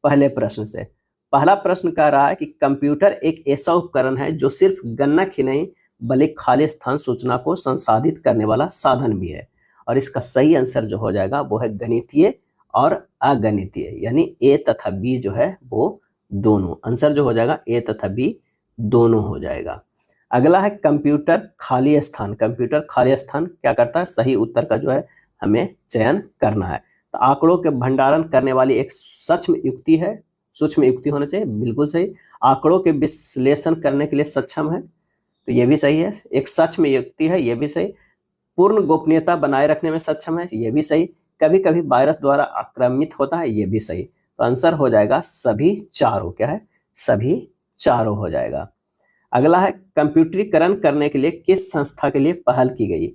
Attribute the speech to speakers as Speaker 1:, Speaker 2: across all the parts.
Speaker 1: पहले प्रश्न से। पहला प्रश्न कह रहा है कि कंप्यूटर एक ऐसा उपकरण है जो सिर्फ गणना ही नहीं बल्कि खाली स्थान सूचना को संसाधित करने वाला साधन भी है। और इसका सही आंसर जो हो जाएगा वो है गणितीय और अगणितीय, यानी ए तथा बी जो है वो दोनों। आंसर जो हो जाएगा ए तथा बी दोनों हो जाएगा। अगला है कंप्यूटर खाली स्थान। कंप्यूटर खाली स्थान क्या करता है, सही उत्तर का जो है हमें चयन करना है। तो आंकड़ों के भंडारण करने वाली एक सूक्ष्म युक्ति है, सूक्ष्म युक्ति होना चाहिए, बिल्कुल सही। आंकड़ों के विश्लेषण करने के लिए सक्षम है, तो ये भी सही है। एक सूक्ष्म युक्ति है, ये भी सही। पूर्ण गोपनीयता बनाए रखने में सक्षम है, ये भी सही। कभी कभी वायरस द्वारा आक्रामित होता है, ये भी सही। तो आंसर हो जाएगा सभी चारों। क्या है, सभी चारों हो जाएगा। अगला है कंप्यूटरीकरण करने के लिए किस संस्था के लिए पहल की गई।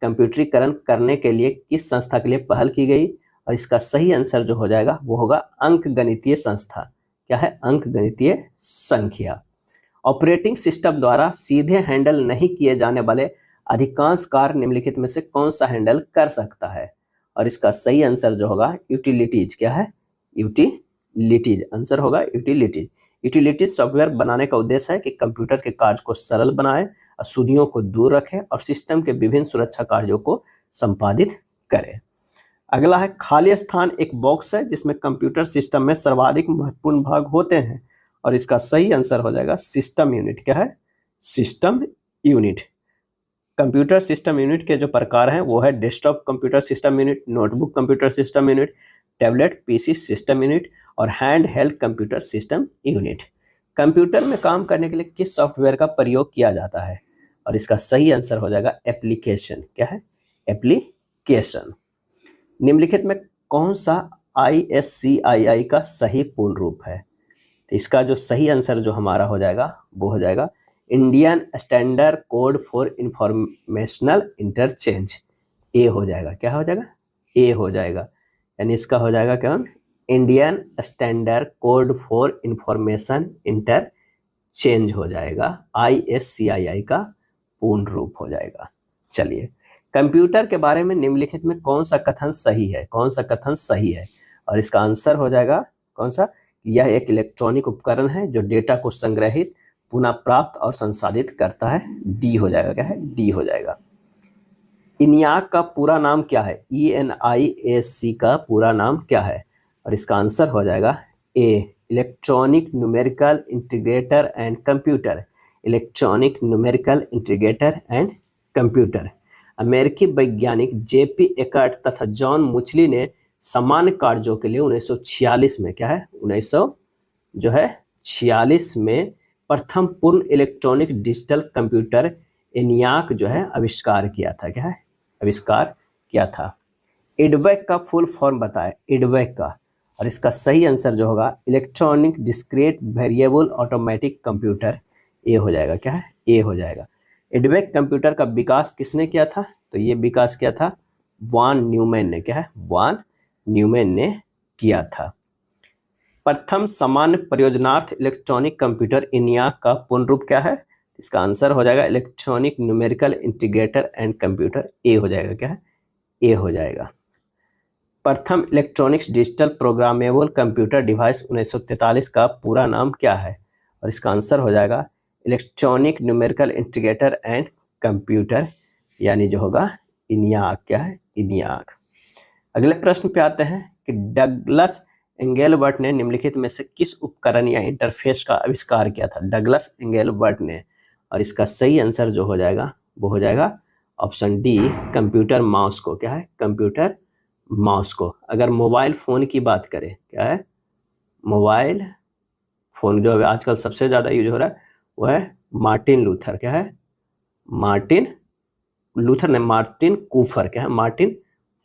Speaker 1: कंप्यूटरीकरण करने के लिए किस संस्था के लिए पहल की गई, और इसका सही आंसर जो हो जाएगा वो होगा अंकगणितीय संस्था। क्या है, अंकगणितीय संख्या। ऑपरेटिंग सिस्टम द्वारा सीधे हैंडल नहीं किए जाने वाले अधिकांश कार्य निम्नलिखित में से कौन सा हैंडल कर सकता है, और इसका सही आंसर जो होगा यूटिलिटीज। क्या है, यूटिलिटीज। आंसर होगा यूटिलिटीज। यूटिलिटीज सॉफ्टवेयर बनाने का उद्देश्य है कि कंप्यूटर के कार्य को सरल बनाए, अशुद्धियों को दूर रखे और सिस्टम के विभिन्न सुरक्षा कार्यों को संपादित करे। अगला है खाली स्थान एक बॉक्स है जिसमें कंप्यूटर सिस्टम में सर्वाधिक महत्वपूर्ण भाग होते हैं, और इसका सही आंसर हो जाएगा सिस्टम यूनिट। क्या है, system unit. Computer system unit के जो प्रकार हैं वो है desktop computer system unit, notebook computer system unit, tablet PC system unit और hand held computer system unit. Computer में काम करने के लिए किस सॉफ्टवेयर का प्रयोग किया जाता है, और इसका सही आंसर हो जाएगा एप्लीकेशन। क्या है, एप्लीकेशन। निम्नलिखित में कौन सा ISCII का सही पूर्ण रूप है, तो इसका जो सही आंसर जो हमारा हो जाएगा वो हो जाएगा Indian standard code for informational interchange. A हो जाएगा। क्या हो जाएगा, ए हो जाएगा, यानी इसका हो जाएगा क्या, Indian standard code for information interchange हो जाएगा, ISCII का पूर्ण रूप हो जाएगा। चलिए, कंप्यूटर के बारे में निम्नलिखित में कौन सा कथन सही है, कौन सा कथन सही है, और इसका आंसर हो जाएगा कौन सा, यह एक इलेक्ट्रॉनिक उपकरण है जो डेटा को संग्रहित, पुनः प्राप्त और संसाधित करता है। डी हो जाएगा। क्या है, डी हो जाएगा। इनियाक का पूरा नाम क्या है, ENIAC का पूरा नाम क्या है, और इसका आंसर हो जाएगा A, electronic numerical integrator and computer. Electronic numerical integrator and computer. अमेरिकी वैज्ञानिक JP एकर्ट तथा जॉन मुचली ने सामान्य कार्यों के लिए 1946 में, क्या है, 1946 में प्रथम पूर्ण इलेक्ट्रॉनिक डिजिटल कंप्यूटर ENIAC जो है आविष्कार किया था। क्या है, आविष्कार किया था। इडवेक का फुल फॉर्म बताए, इडवेक का, और इसका सही आंसर जो होगा electronic discrete variable automatic computer. A हो जाएगा। क्या है, ए हो जाएगा। इडवेक कंप्यूटर का विकास किसने किया था, तो ये विकास किया था वॉन न्यूमैन ने। क्या है, वॉन न्यूमैन ने किया था। प्रथम सामान्य प्रयोजनार्थ इलेक्ट्रॉनिक कंप्यूटर ENIAC का पूर्ण रूप क्या है, इसका आंसर हो जाएगा electronic numerical integrator and computer. A हो जाएगा। क्या है, ए हो जाएगा। प्रथम electronics digital programmable computer device 1943 का पूरा नाम क्या है, और इसका आंसर हो जाएगा electronic numerical integrator and computer, यानी जो होगा ENIAC। क्या है, ENIAC। अगले प्रश्न पे आते हैं कि डगलस एंगलबर्ट ने निम्नलिखित में से किस उपकरण या इंटरफेस का आविष्कार किया था, डगलस एंगलबर्ट ने, और इसका सही आंसर जो हो जाएगा वो हो जाएगा ऑप्शन डी, कंप्यूटर माउस को। क्या है, कंप्यूटर माउस को। अगर मोबाइल फ़ोन की बात करें, क्या है, मोबाइल फ़ोन जो आजकल सबसे ज़्यादा यूज हो रहा है वो है मार्टिन लूथर। क्या है, मार्टिन लूथर ने, मार्टिन कूफर। क्या है, मार्टिन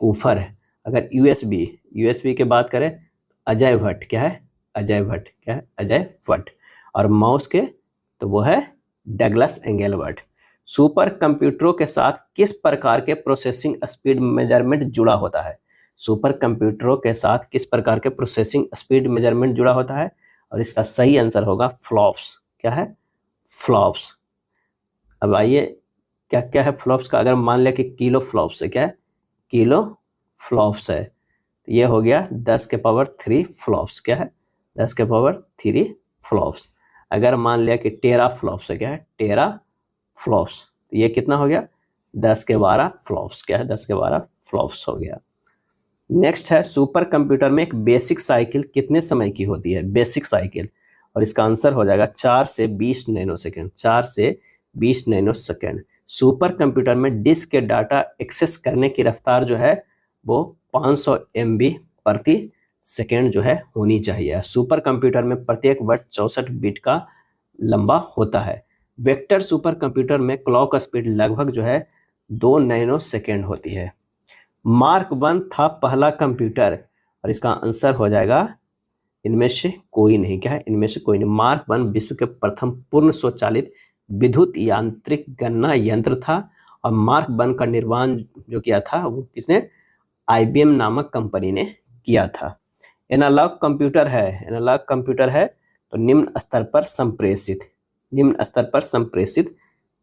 Speaker 1: कूफर है। अगर यूएसबी की बात करें अजय भट्ट। क्या है, अजय भट्ट। क्या है, अजय भट्ट। और माउस के तो वो है डगलस एंगलबर्ट। सुपर कंप्यूटरों के साथ किस प्रकार के प्रोसेसिंग स्पीड मेजरमेंट जुड़ा होता है, सुपर कंप्यूटरों के साथ किस प्रकार के प्रोसेसिंग स्पीड मेजरमेंट जुड़ा होता है, और इसका सही आंसर होगा फ्लॉप्स। क्या है, फ्लॉप्स। अब आइए क्या क्या है फ्लॉप्स का, अगर मान लिया कि किलो फ्लॉप्स है, क्या है, किलो फ्लॉप्स है, तो ये हो गया 10 के पावर 3 फ्लॉप्स। क्या है, 10 के पावर 3 फ्लॉप्स। अगर मान लिया कि टेरा फ्लॉप्स है, क्या है टेरा फ्लॉप्स, तो ये कितना हो गया 10 के 12 फ्लॉप्स, क्या है 10 के 12 फ्लॉप्स हो गया। नेक्स्ट है सुपर कंप्यूटर में एक बेसिक साइकिल कितने समय की होती है, बेसिक साइकिल, और इसका आंसर हो जाएगा 4 से 20 नैनो सेकेंड, 4 से 20 नैनो सेकेंड। सुपर कंप्यूटर में डिस्क के डाटा एक्सेस करने की रफ्तार जो है वो 500 MB प्रति सेकेंड जो है होनी चाहिए। सुपर कंप्यूटर में प्रत्येक वर्ड 64 बिट का लंबा होता है। वेक्टर सुपर कंप्यूटर में क्लॉक स्पीड लगभग जो है 2 नैनो सेकेंड होती है। मार्क 1 था पहला कंप्यूटर, और इसका आंसर हो जाएगा इनमें से कोई नहीं, क्या है इनमें से कोई नहीं। मार्क 1 विश्व के प्रथम पूर्ण स्वचालित विद्युत यांत्रिक गणना यंत्र था, और मार्क 1 का निर्माण जो किया था वो किसने, IBM नामक कंपनी ने किया था। एनालॉग कंप्यूटर है, एनालॉग कंप्यूटर है तो निम्न स्तर पर संप्रेषित, निम्न स्तर पर संप्रेषित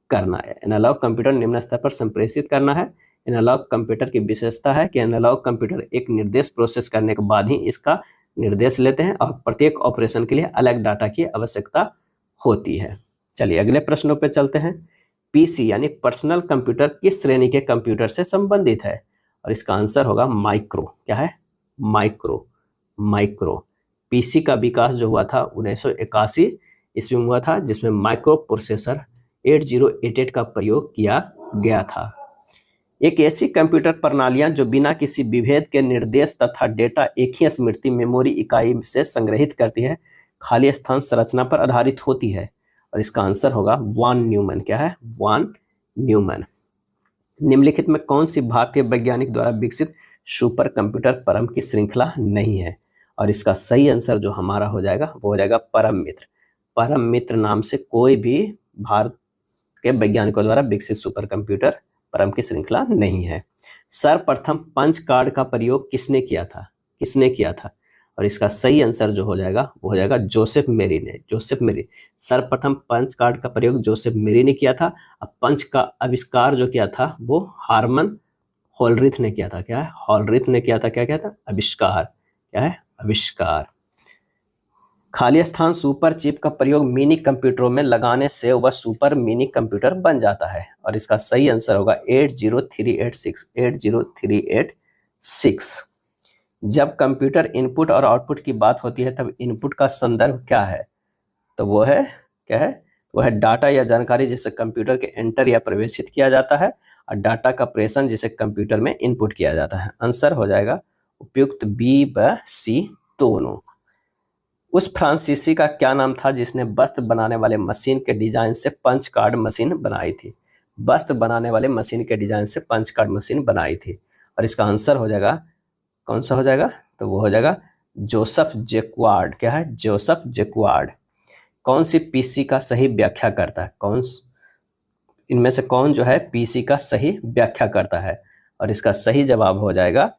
Speaker 1: करना है। एनालॉग कंप्यूटर निम्न स्तर पर संप्रेषित करना है। एनालॉग कंप्यूटर की विशेषता है कि एनालॉग कंप्यूटर एक निर्देश प्रोसेस करने के बाद ही इसका निर्देश लेते हैं, और प्रत्येक ऑपरेशन के लिए अलग डाटा की आवश्यकता होती है। चलिए अगले प्रश्नों पे चलते हैं। पीसी यानी पर्सनल कंप्यूटर किस श्रेणी के कंप्यूटर से संबंधित है, और इसका आंसर होगा माइक्रो, क्या है माइक्रो, माइक्रो। पीसी का विकास जो हुआ था 1981 ईस्वी में हुआ था, जिसमें माइक्रो प्रोसेसर 8088 का प्रयोग किया गया था। एक ऐसी कंप्यूटर प्रणालियां जो बिना किसी विभेद के निर्देश तथा डेटा एक ही स्मृति मेमोरी इकाई से संग्रहित करती है, खाली स्थान संरचना पर आधारित होती है, और इसका आंसर होगा वॉन न्यूमैन, क्या है वॉन न्यूमैन। निम्नलिखित में कौन सी भारतीय वैज्ञानिक द्वारा विकसित सुपर कंप्यूटर परम की श्रृंखला नहीं है, और इसका सही आंसर जो हमारा हो जाएगा वो हो जाएगा परम मित्र। परम मित्र नाम से कोई भी भारत के वैज्ञानिकों द्वारा विकसित सुपर कंप्यूटर परम की श्रृंखला नहीं है। सर्वप्रथम पंच कार्ड का प्रयोग किसने किया था, किसने किया था, और इसका सही आंसर जो हो जाएगा वो हो जाएगा जोसेफ मेरी ने, जोसेफ मेरी। सर्वप्रथम पंच कार्ड का प्रयोग जोसेफ मेरी ने किया था। अब पंच का आविष्कार जो किया था वो हार्मन होलरिथ ने किया था, क्या है होलरिथ ने किया था, क्या किया था आविष्कार, क्या है आविष्कार। खाली स्थान सुपर चिप का प्रयोग मिनी कंप्यूटरों में लगाने से वह सुपर मिनी कंप्यूटर बन जाता है, और इसका सही आंसर होगा 80386, 80386। जब कंप्यूटर इनपुट और आउटपुट की बात होती है तब इनपुट का संदर्भ क्या है, तो वो है क्या है, वो है डाटा या जानकारी जिसे कंप्यूटर के एंटर या प्रवेशित किया जाता है, और डाटा का प्रेषण जिसे कंप्यूटर में इनपुट किया जाता है। आंसर हो जाएगा उपयुक्त बी व सी दोनों। उस फ्रांसीसी का क्या नाम था जिसने वस्त्र बनाने वाले मशीन के डिजाइन से पंच कार्ड मशीन बनाई थी, वस्त्र बनाने वाले मशीन के डिजाइन से पंच कार्ड मशीन बनाई थी, और इसका आंसर हो जाएगा कौन सा हो जाएगा, तो वो हो जाएगा जोसेफ जैक्वार्ड, क्या है जोसेफ जैक्वार्ड। कौन सी पीसी का सही व्याख्या करता है, कौन इनमें से कौन जो है पीसी का सही व्याख्या करता है, और इसका सही जवाब हो जाएगा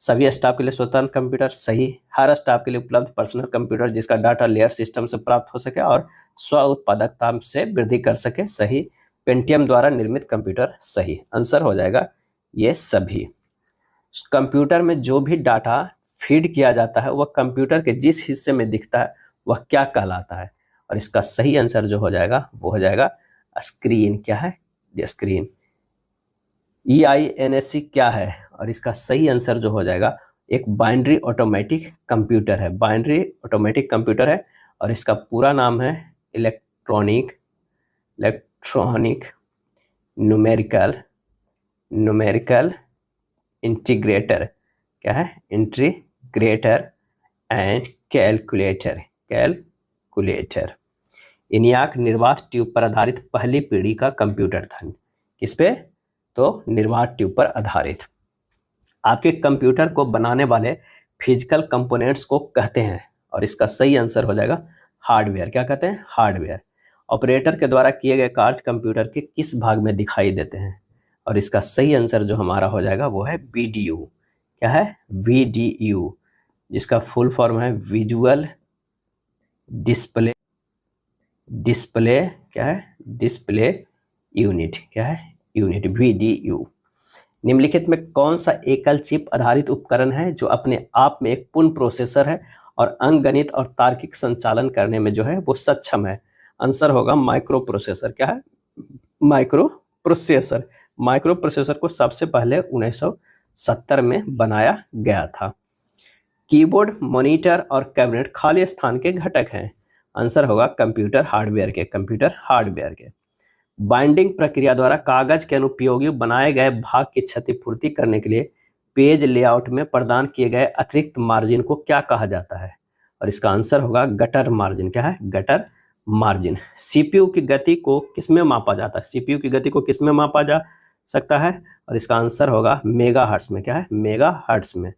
Speaker 1: सभी स्टाफ के लिए स्वतंत्र कंप्यूटर, सही हर स्टाफ के लिए उपलब्ध पर्सनल कंप्यूटर जिसका डाटा लेयर सिस्टम से प्राप्त हो सके और स्व उत्पादकता से वृद्धि कर सके, सही पेंटियम द्वारा निर्मित कंप्यूटर, सही। आंसर हो जाएगा ये सभी। कंप्यूटर में जो भी डाटा फीड किया जाता है वह कंप्यूटर के जिस हिस्से में दिखता है वह क्या कहलाता है, और इसका सही आंसर जो हो जाएगा वो हो जाएगा स्क्रीन, क्या है स्क्रीन। EINSC क्या है, और इसका सही आंसर जो हो जाएगा एक बाइनरी ऑटोमेटिक कंप्यूटर है, बाइनरी ऑटोमेटिक कंप्यूटर है, और इसका पूरा नाम है इलेक्ट्रॉनिक न्यूमेरिकल इंटीग्रेटर, क्या है इंटीग्रेटर एंड कैलकुलेटर। इनियाक निर्वात ट्यूब पर आधारित पहली पीढ़ी का कंप्यूटर था, किस पे, तो निर्वात ट्यूब पर आधारित। आपके कंप्यूटर को बनाने वाले फिजिकल कंपोनेंट्स को कहते हैं, और इसका सही आंसर हो जाएगा हार्डवेयर, क्या कहते हैं हार्डवेयर। ऑपरेटर के द्वारा किए गए कार्य कंप्यूटर के किस भाग में दिखाई देते हैं, और इसका सही आंसर जो हमारा हो जाएगा वो है VDU, क्या है VDU, जिसका फुल फॉर्म है विजुअल डिस्प्ले क्या है डिस्प्ले यूनिट, क्या है यूनिट VDU। निम्नलिखित में कौन सा एकल चिप आधारित उपकरण है जो अपने आप में एक पूर्ण प्रोसेसर है और अंकगणित और तार्किक संचालन करने में जो है वो सक्षम है। आंसर होगा माइक्रो प्रोसेसर। क्या है? Micro processor. माइक्रो प्रोसेसर को सबसे पहले 1970 में बनाया गया था। कीबोर्ड, मॉनिटर और कैबिनेट खाली स्थान के घटक हैं। आंसर होगा कंप्यूटर हार्डवेयर के। कंप्यूटर हार्डवेयर के। बाइंडिंग प्रक्रिया द्वारा कागज के अनुपयोगी बनाए गए भाग की क्षतिपूर्ति करने के लिए पेज लेआउट में प्रदान किए गए अतिरिक्त मार्जिन को क्या कहा जाता है? और इसका आंसर होगा गटर मार्जिन। क्या है? Gutter margin. सीपीयू की गति को किसमें मापा जाता है? सीपीयू की गति को किसमें मापा जा सकता है? और इसका आंसर होगा मेगाहर्ट्ज में। क्या है? मेगाहर्ट्ज में।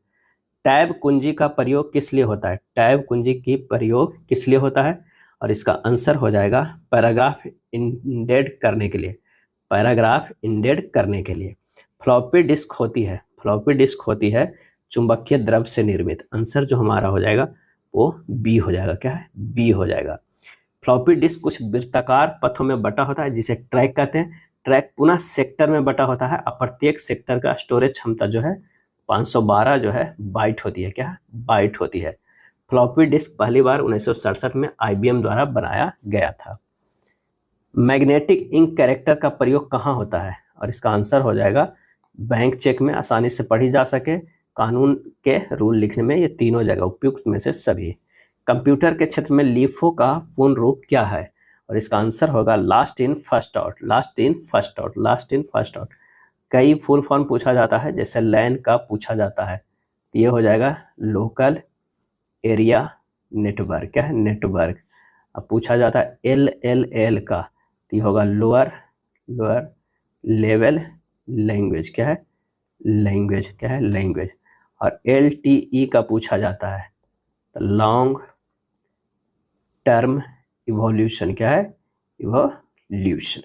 Speaker 1: टैब कुंजी का प्रयोग किस लिए होता है? टैब कुंजी की प्रयोग किस लिए होता है? और इसका आंसर हो जाएगा पैराग्राफ इंडेंट करने के लिए। पैराग्राफ इंडेंट करने के लिए। फ्लॉपी डिस्क होती है। फ्लॉपी डिस्क होती है चुंबकीय द्रव से निर्मित। आंसर जो हमारा हो जाएगा वो बी हो जाएगा। क्या है? बी हो जाएगा। फ्लॉपी डिस्क कुछ वृत्ताकार पथों में बटा होता है जिसे ट्रैक कहते हैं। ट्रैक पुनः सेक्टर में बटा होता है और प्रत्येक सेक्टर का स्टोरेज क्षमता जो है 512 जो है बाइट होती है। क्या है? बाइट होती है। फ्लॉपी डिस्क पहली बार 1967 में IBM द्वारा बनाया गया था। मैग्नेटिक इंक कैरेक्टर का प्रयोग कहाँ होता है? और इसका आंसर हो जाएगा बैंक चेक में आसानी से पढ़ी जा सके, कानून के रूल लिखने में, ये तीनों जगह उपयुक्त में से सभी। कंप्यूटर के क्षेत्र में LIFO का पूर्ण रूप क्या है? और इसका आंसर होगा last in first out. Last in first out. Last in first out. कई फुल फॉर्म पूछा जाता है, जैसे लैन का पूछा जाता है, ये हो जाएगा लोकल एरिया नेटवर्क। क्या है? नेटवर्क। अब पूछा जाता है LLL का, तो ये होगा लोअर लेवल लैंग्वेज। क्या है? लैंग्वेज। क्या है? लैंग्वेज। और LTE का पूछा जाता है तो लॉन्ग टर्म इवोल्यूशन। क्या है? इवोल्यूशन।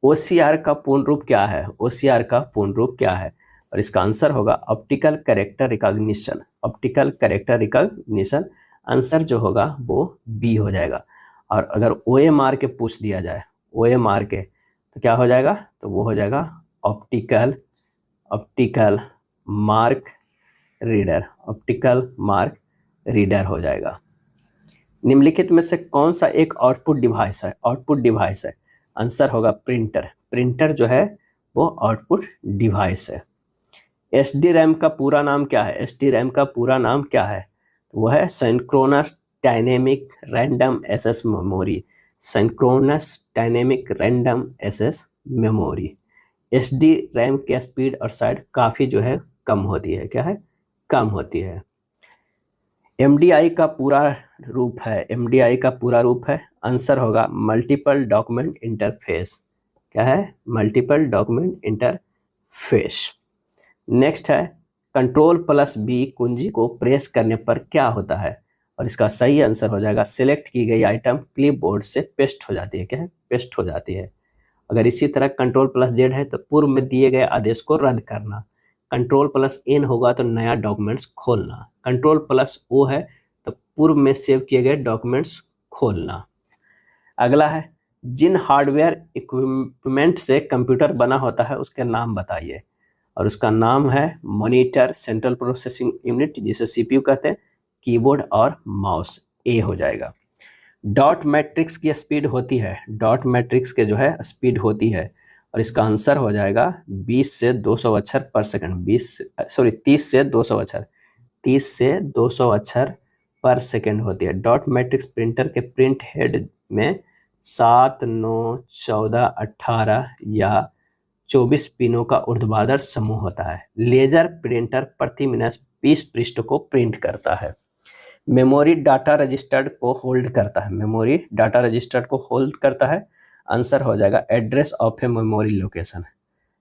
Speaker 1: OCR का पूर्ण रूप क्या है? OCR का पूर्ण रूप क्या है? और इसका आंसर होगा optical character recognition. Optical character recognition. Answer जो होगा वो बी हो जाएगा। और अगर OMR के पूछ दिया जाए, OMR के, तो क्या हो जाएगा? तो वो हो जाएगा optical mark reader. Optical mark reader हो जाएगा। निम्नलिखित में से कौन सा एक आउटपुट डिवाइस है? आउटपुट डिवाइस है। आंसर होगा प्रिंटर। प्रिंटर जो है वो आउटपुट डिवाइस है। SDRAM का पूरा नाम क्या है? SDRAM का पूरा नाम क्या है? वो है synchronous dynamic random access memory. Synchronous dynamic random access memory. SDRAM की स्पीड और साइज काफ़ी जो है कम होती है। क्या है? कम होती है। MDI का पूरा रूप है। MDI का पूरा रूप है। आंसर होगा मल्टीपल डॉक्यूमेंट इंटरफेस। क्या है? Multiple document interface. नेक्स्ट है Ctrl+B कुंजी को प्रेस करने पर क्या होता है? और इसका सही आंसर हो जाएगा सेलेक्ट की गई आइटम क्लिपबोर्ड से पेस्ट हो जाती है। क्या है? पेस्ट हो जाती है। अगर इसी तरह Ctrl+Z है तो पूर्व में दिए गए आदेश को रद्द करना। Ctrl+N होगा तो नया डॉक्यूमेंट्स खोलना। Ctrl+O है तो पूर्व में सेव किए गए डॉक्यूमेंट्स खोलना। अगला है जिन हार्डवेयर इक्विपमेंट से कंप्यूटर बना होता है उसके नाम बताइए। और उसका नाम है मॉनिटर, सेंट्रल प्रोसेसिंग यूनिट जिसे CPU कहते हैं, कीबोर्ड और माउस। ए हो जाएगा। डॉट मैट्रिक्स की स्पीड होती है। डॉट मैट्रिक्स के जो है स्पीड होती है। और इसका आंसर हो जाएगा 20 से 200 अक्षर पर सेकंड। 30 से 200 अक्षर। 30 से 200 अक्षर पर सेकंड होती है। डॉट मैट्रिक्स प्रिंटर के प्रिंट हेड में 7, 9, 14, 18 या 24 पिनों का ऊर्ध्वाधर समूह होता है। लेजर प्रिंटर प्रति मिनट 20 पृष्ठ को प्रिंट करता है। मेमोरी डाटा रजिस्टर्ड को होल्ड करता है। मेमोरी डाटा रजिस्टर्ड को होल्ड करता है। आंसर हो जाएगा address of a memory location.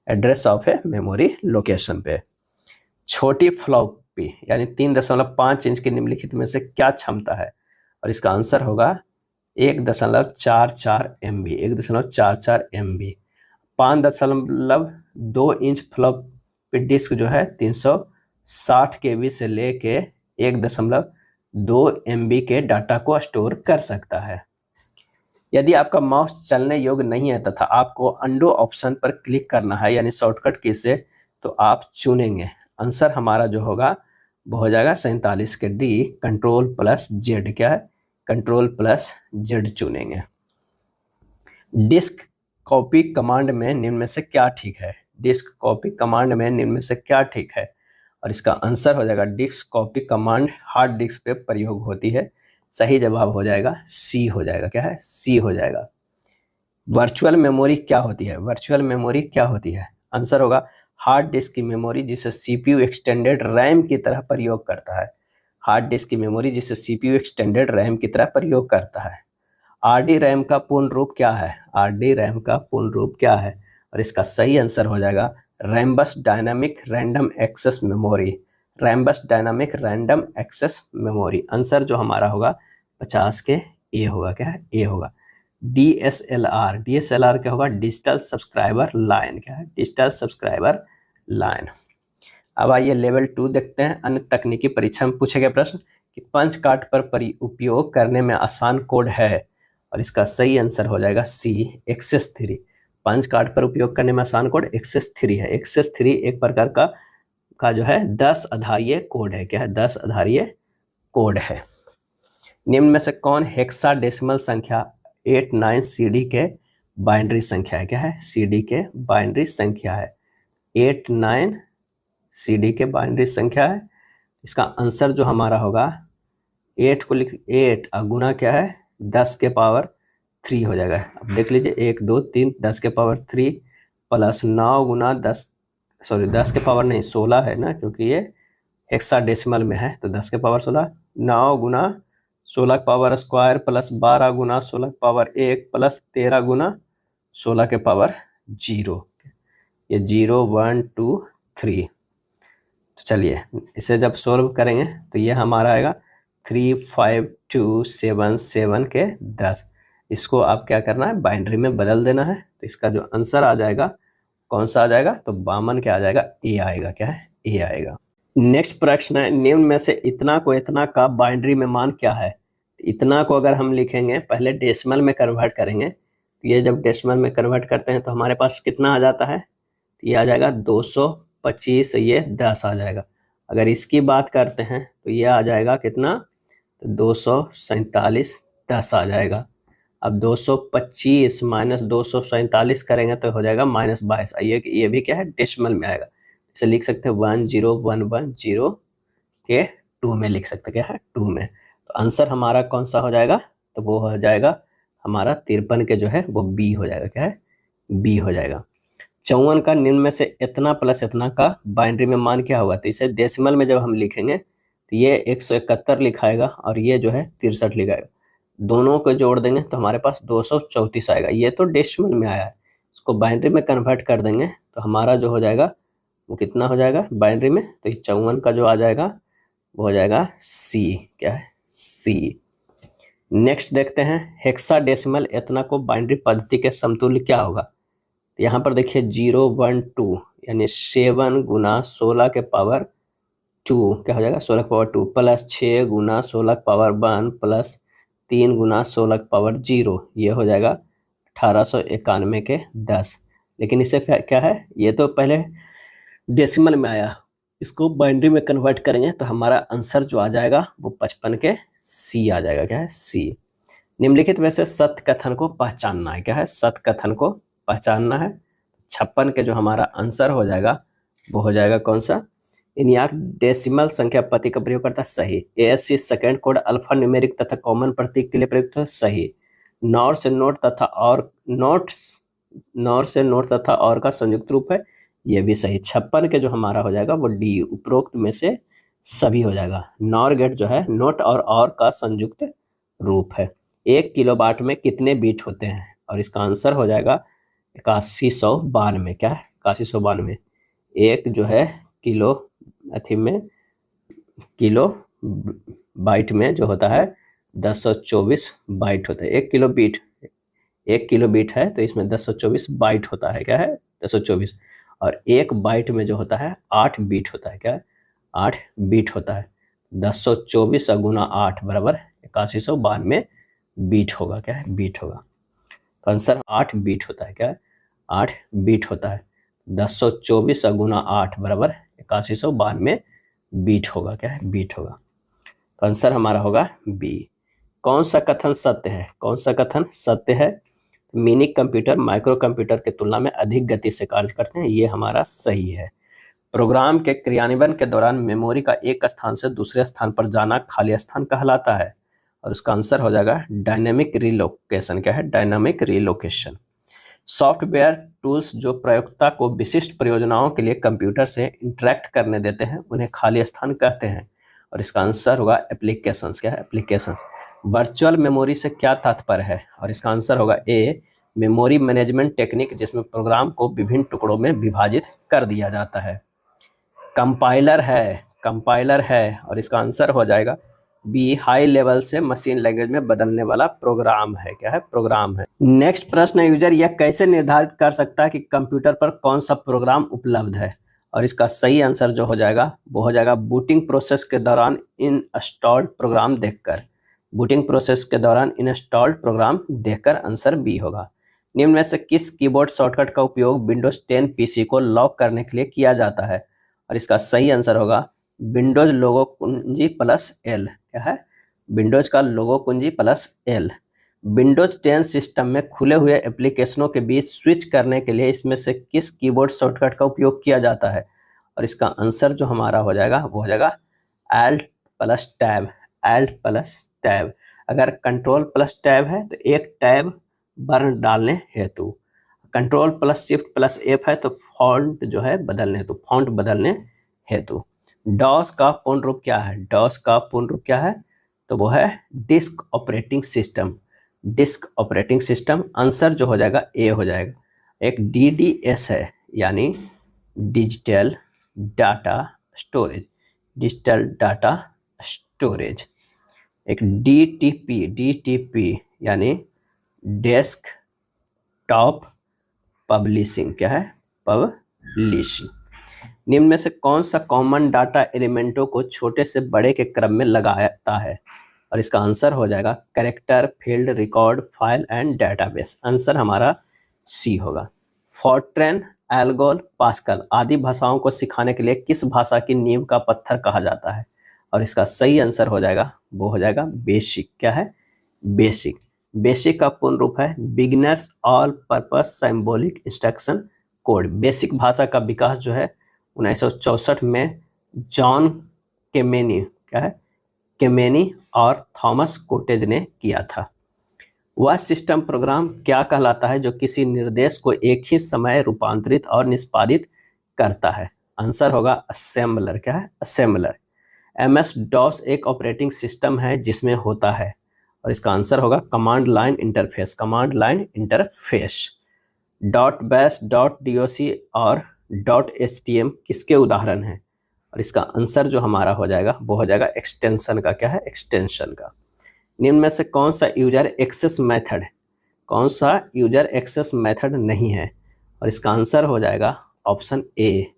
Speaker 1: Address of a memory location पे। छोटी फ्लॉपी यानी 3.5 इंच की निम्नलिखित में से क्या क्षमता है? और इसका आंसर होगा 1.44 MB। 1.44 MB। 5.2 inch floppy disk जो है 360 KB से लेके 1.2 MB के डाटा को स्टोर कर सकता है। यदि आपका माउस चलने योग्य नहीं है तथा आपको अंडो ऑप्शन पर क्लिक करना है यानी शॉर्टकट की से, तो आप चुनेंगे। आंसर हमारा जो होगा वो हो जाएगा 47 के डी। कंट्रोल प्लस जेड, क्या है, कंट्रोल प्लस जेड चुनेंगे। डिस्क कॉपी कमांड में निम्न में से क्या ठीक है? डिस्क कॉपी कमांड में निम्न में से क्या ठीक है? और इसका आंसर हो जाएगा disk copy command hard disk पे प्रयोग होती है। सही जवाब हो जाएगा सी हो जाएगा, क्या है, सी हो जाएगा। वर्चुअल मेमोरी क्या होती है? वर्चुअल मेमोरी क्या होती है? आंसर होगा हार्ड डिस्क की मेमोरी जिसे सीपीयू एक्सटेंडेड रैम की तरह प्रयोग करता है। हार्ड डिस्क की मेमोरी जिसे सीपीयू एक्सटेंडेड रैम की तरह प्रयोग करता है। आरडी रैम का पूर्ण रूप क्या है? आरडी रैम का पूर्ण रूप क्या है? और इसका सही आंसर हो जाएगा Rambus dynamic random access memory. Rambus dynamic random access memory. Answer जो हमारा होगा 50 के ए होगा, क्या है, ए होगा। डीएसएलआर, डीएसएलआर क्या होगा? डिजिटल सब्सक्राइबर लाइन, क्या है, डिजिटल सब्सक्राइबर लाइन। अब आइए लेवल 2 देखते हैं। अन्य तकनीकी परीक्षा में पूछे गए प्रश्न कि पंच कार्ड पर उपयोग करने में आसान कोड है, और इसका सही आंसर हो जाएगा सी, एक्सेस 3। पंच कार्ड पर उपयोग करने में आसान कोड एक्सेस 3 है। एक्सेस 3 एक प्रकार का जो है 10 आधारीय कोड है, क्या है, 10 आधारीय कोड है। निम्न में से कौन हेक्साडेसिमल संख्या 89 सीडी के बाइनरी संख्या है? क्या है, सीडी के बाइनरी संख्या है। 89 सीडी के बाइनरी संख्या है। इसका आंसर जो हमारा होगा 8 को लिख 8 गुना क्या है 10 के पावर 3 हो जाएगा। अब देख लीजिए 1 2 3 10 के पावर 3 प्लस 9 गुना 10, सॉरी 10 के पावर नहीं 16 है ना, क्योंकि ये हेक्साडेसिमल में है, तो 10 के पावर 16, 9 गुना 16 के पावर स्क्वायर प्लस 12 गुना 16 के पावर 1 प्लस 13 गुना 16 के पावर 0। ये 0 1 2 3। तो चलिए इसे जब सोल्व करेंगे तो ये हमारा आएगा 35277 के 10। इसको आप क्या करना है, बाइनरी में बदल देना है। तो इसका जो आंसर आ जाएगा कौन सा आ जाएगा, तो 52 क्या आ जाएगा, ए आएगा, क्या है, ए आएगा। नेक्स्ट प्रश्न है, निम्न में से इतना को इतना का बाइनरी में मान क्या है? इतना को अगर हम लिखेंगे पहले डेसिमल में कन्वर्ट करेंगे, तो ये जब डेसिमल में कन्वर्ट करते हैं तो हमारे पास कितना आ जाता है, तो ये आ जाएगा 225, ये 10 आ जाएगा। अगर इसकी बात करते हैं तो ये आ जाएगा कितना, तो 247 10 आ जाएगा। अब 225 माइनस 247 करेंगे तो हो जाएगा -22। ये भी क्या है, डेसिमल में आएगा। इसे लिख सकते हैं 10110 के 2 में लिख सकते हैं, क्या है, 2 में। तो आंसर हमारा कौन सा हो जाएगा, तो वो हो जाएगा हमारा 53 के जो है वो बी हो जाएगा, क्या है, बी हो जाएगा। 54 का निम्न में से इतना प्लस इतना का बाइनरी में मान क्या होगा, तो इसे डेसिमल में जब हम लिखेंगे तो ये 171 लिखाएगा और ये जो है 63 लिखाएगा। दोनों को जोड़ देंगे तो हमारे पास 234 आएगा। ये तो डेसिमल में आया है, इसको बाइनरी में कन्वर्ट कर देंगे तो हमारा जो हो जाएगा वो कितना हो जाएगा बाइनरी में, तो 54 का जो आ जाएगा वो हो जाएगा सी, क्या है, सी। नेक्स्ट देखते हैं, हेक्साडेसिमल इतना को बाइनरी पद्धति के समतुल्य क्या होगा। तो यहाँ पर देखिए 012 यानी 7 गुना 16 के पावर 2 क्या हो जाएगा, 16 के पावर 2 प्लस 6 गुना 16 के पावर 1 प्लस 3 गुना 16 के पावर 0, ये हो जाएगा 1891 के 10। लेकिन इससे क्या है, ये तो पहले डेसिमल में आया, इसको बाइनरी में कन्वर्ट करेंगे तो हमारा आंसर जो आ जाएगा वो 55 के सी आ जाएगा, क्या है, सी। निम्नलिखित में से सत्य कथन को पहचानना है, क्या है, सत्य कथन को पहचानना है। 56 के जो हमारा आंसर हो जाएगा वो हो जाएगा कौन सा, इन्याक डेसिमल संख्या प्रतीक का प्रयोग करता है, सही। ASC second code alpha numeric तथा कॉमन प्रतीक के लिए प्रयुक्त है, सही। नॉर से नोट तथा और नॉर से नोट तथा और का संयुक्त रूप है, ये भी सही। 56 के जो हमारा हो जाएगा वो डी, उपरोक्त में से सभी हो जाएगा। नॉर गेट जो है नोट और का संयुक्त रूप है। 1 किलोवाट में कितने बीट होते हैं, और इसका आंसर हो जाएगा 8192, क्या है, 8192। एक जो है किलो अथी में किलो बाइट में जो होता है 1024 बाइट होता है। 1 किलो बीट, 1 किलो बीट है तो इसमें 1024 बाइट होता है, क्या है, 1024। और 1 बाइट में जो होता है 8 बीट होता है, क्या है, 8 बीट होता है। 1024 गुना 8 बराबर 8192 बीट होगा, क्या है, बीट होगा। तो आंसर 8 बीट होता है, क्या है, 8 बीट होता है। 1024 गुना 8 बराबर 8192 बीट होगा, क्या है, बीट होगा। तो आंसर हमारा होगा बी। कौन सा कथन सत्य है, कौन सा कथन सत्य है? मिनी कंप्यूटर माइक्रो कंप्यूटर की तुलना में अधिक गति से कार्य करते हैं, ये हमारा सही है। प्रोग्राम के क्रियान्वयन के दौरान मेमोरी का एक स्थान से दूसरे स्थान पर जाना खाली स्थान कहलाता है, और उसका आंसर हो जाएगा डायनेमिक रिलोकेशन। क्या है, डायनामिक रिलोकेशन। सॉफ्टवेयर टूल्स जो प्रयोक्ता को विशिष्ट परियोजनाओं के लिए कंप्यूटर से इंटरेक्ट करने देते हैं उन्हें खाली स्थान कहते हैं, और इसका आंसर होगा एप्लीकेशंस। क्या है, एप्लीकेशंस। वर्चुअल मेमोरी से क्या तात्पर्य है, और इसका आंसर होगा ए, मेमोरी मैनेजमेंट टेक्निक जिसमें प्रोग्राम को विभिन्न टुकड़ों में विभाजित कर दिया जाता है। कंपाइलर है, कंपाइलर है, और इसका आंसर हो जाएगा बी, हाई लेवल से मशीन लैंग्वेज में बदलने वाला प्रोग्राम है। क्या है, प्रोग्राम है। नेक्स्ट प्रश्न, यूजर यह कैसे निर्धारित कर सकता है कि कंप्यूटर पर कौन सा प्रोग्राम उपलब्ध है, और इसका सही आंसर जो हो जाएगा वो हो जाएगा बूटिंग प्रोसेस के दौरान इंस्टॉल्ड प्रोग्राम देखकर। बूटिंग प्रोसेस के दौरान इंस्टॉल्ड प्रोग्राम देखकर आंसर बी होगा। निम्न में से किस कीबोर्ड शॉर्टकट का उपयोग विंडोज 10 पीसी को लॉक करने के लिए किया जाता है, और इसका सही आंसर होगा विंडोज लोगो कुंजी प्लस एल। क्या है, विंडोज का लोगो कुंजी प्लस एल। विंडोज 10 सिस्टम में खुले हुए एप्लीकेशनों के बीच स्विच करने के लिए इसमें से किस कीबोर्ड शॉर्टकट का उपयोग किया जाता है, और इसका आंसर जो हमारा हो जाएगा वो हो जाएगा Alt plus tab. Alt plus tab. अगर कंट्रोल प्लस टैब है तो एक टैब बर्न डालने हेतु, control plus shift plus F है तो फॉन्ट जो है बदलने हेतु, फॉन्ट बदलने हेतु। डॉस का पूर्ण रूप क्या है, डॉस का पूर्ण रूप क्या है, तो वो है disk operating system. Disk operating system. Answer जो हो जाएगा ए हो जाएगा। एक DDS है, यानी digital data storage, digital data storage. एक DTP यानी डेस्क टॉप पब्लिशिंग। क्या है, पब्लिशिंग। निम्न में से कौन सा कॉमन डाटा एलिमेंटों को छोटे से बड़े के क्रम में लगाता है, और इसका आंसर हो जाएगा character, field, record, file and database. Answer हमारा सी होगा। फॉर्ट्रैन, एल्गोल, पास्कल आदि भाषाओं को सिखाने के लिए किस भाषा की नींव का पत्थर कहा जाता है, और इसका सही आंसर हो जाएगा वो हो जाएगा बेसिक। क्या है, बेसिक। बेसिक का पूर्ण रूप है beginners all purpose symbolic instruction code. Basic भाषा का विकास जो है 1964 में जॉन केमेनी, क्या है, केमेनी और थॉमस कोटेज ने किया था। वह सिस्टम प्रोग्राम क्या कहलाता है जो किसी निर्देश को एक ही समय रूपांतरित और निष्पादित करता है? आंसर होगा असेंबलर। क्या है, असेंबलर। MS-DOS एक ऑपरेटिंग सिस्टम है जिसमें होता है, और इसका आंसर होगा command line interface, command line interface. .bash, .doc और .htm किसके उदाहरण हैं, और इसका आंसर जो हमारा हो जाएगा वो हो जाएगा एक्सटेंशन का। क्या है, एक्सटेंशन का। निम्न में से कौन सा यूजर एक्सेस मेथड, कौन सा यूजर एक्सेस मेथड नहीं है, और इसका आंसर हो जाएगा ऑप्शन ए।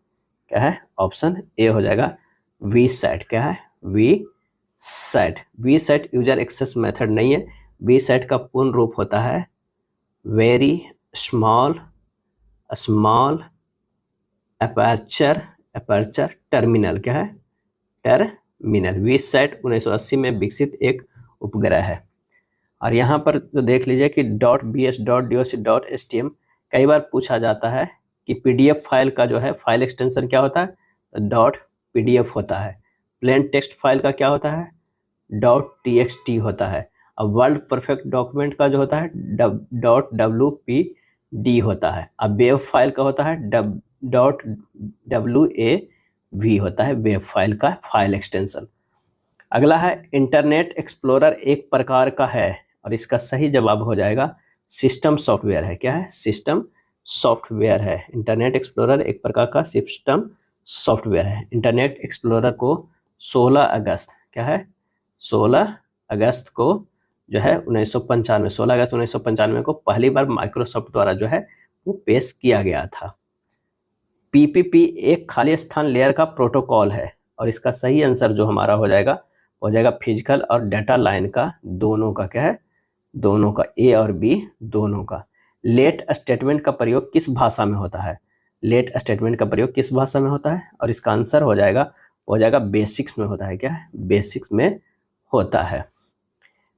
Speaker 1: क्या है, ऑप्शन ए हो जाएगा vset। क्या है, vset। vset user access method नहीं है। vset का पूर्ण रूप होता है वेरी स्मॉल अपर्चर टर्मिनल। क्या है, टर्मिनल। vset 1980 में विकसित एक उपग्रह है। और यहाँ पर तो देख लीजिए कि .bs, .doc, .htm कई बार पूछा जाता है कि PDF फाइल का जो है फाइल एक्सटेंशन क्या होता है, .pdf होता है। प्लेन टेक्स्ट फाइल का क्या होता है, .txt होता है। अब वर्ल्ड परफेक्ट डॉक्यूमेंट का जो होता है .wpd होता है। अब वेब फाइल का होता है .wav होता है, वेब फाइल का फाइल एक्सटेंशन। अगला है इंटरनेट एक्सप्लोरर एक प्रकार का है, और इसका सही जवाब हो जाएगा सिस्टम सॉफ्टवेयर है। क्या है, सिस्टम सॉफ्टवेयर है। इंटरनेट एक्सप्लोरर एक प्रकार का सिस्टम सॉफ्टवेयर है। इंटरनेट एक्सप्लोरर को 16 अगस्त, क्या है, 16 अगस्त को जो है 1995, 16 अगस्त 1995 को पहली बार माइक्रोसॉफ्ट द्वारा जो है वो पेश किया गया था। PPP एक खाली स्थान लेयर का प्रोटोकॉल है, और इसका सही आंसर जो हमारा हो जाएगा फिजिकल और डाटा लाइन का दोनों का। क्या है, दोनों का, A और B दोनों का। लेट स्टेटमेंट का प्रयोग किस भाषा में होता है, लेट स्टेटमेंट का प्रयोग किस भाषा में होता है, और इसका आंसर हो जाएगा हो जाएगा बेसिक्स में होता है। क्या है? बेसिक्स में होता है।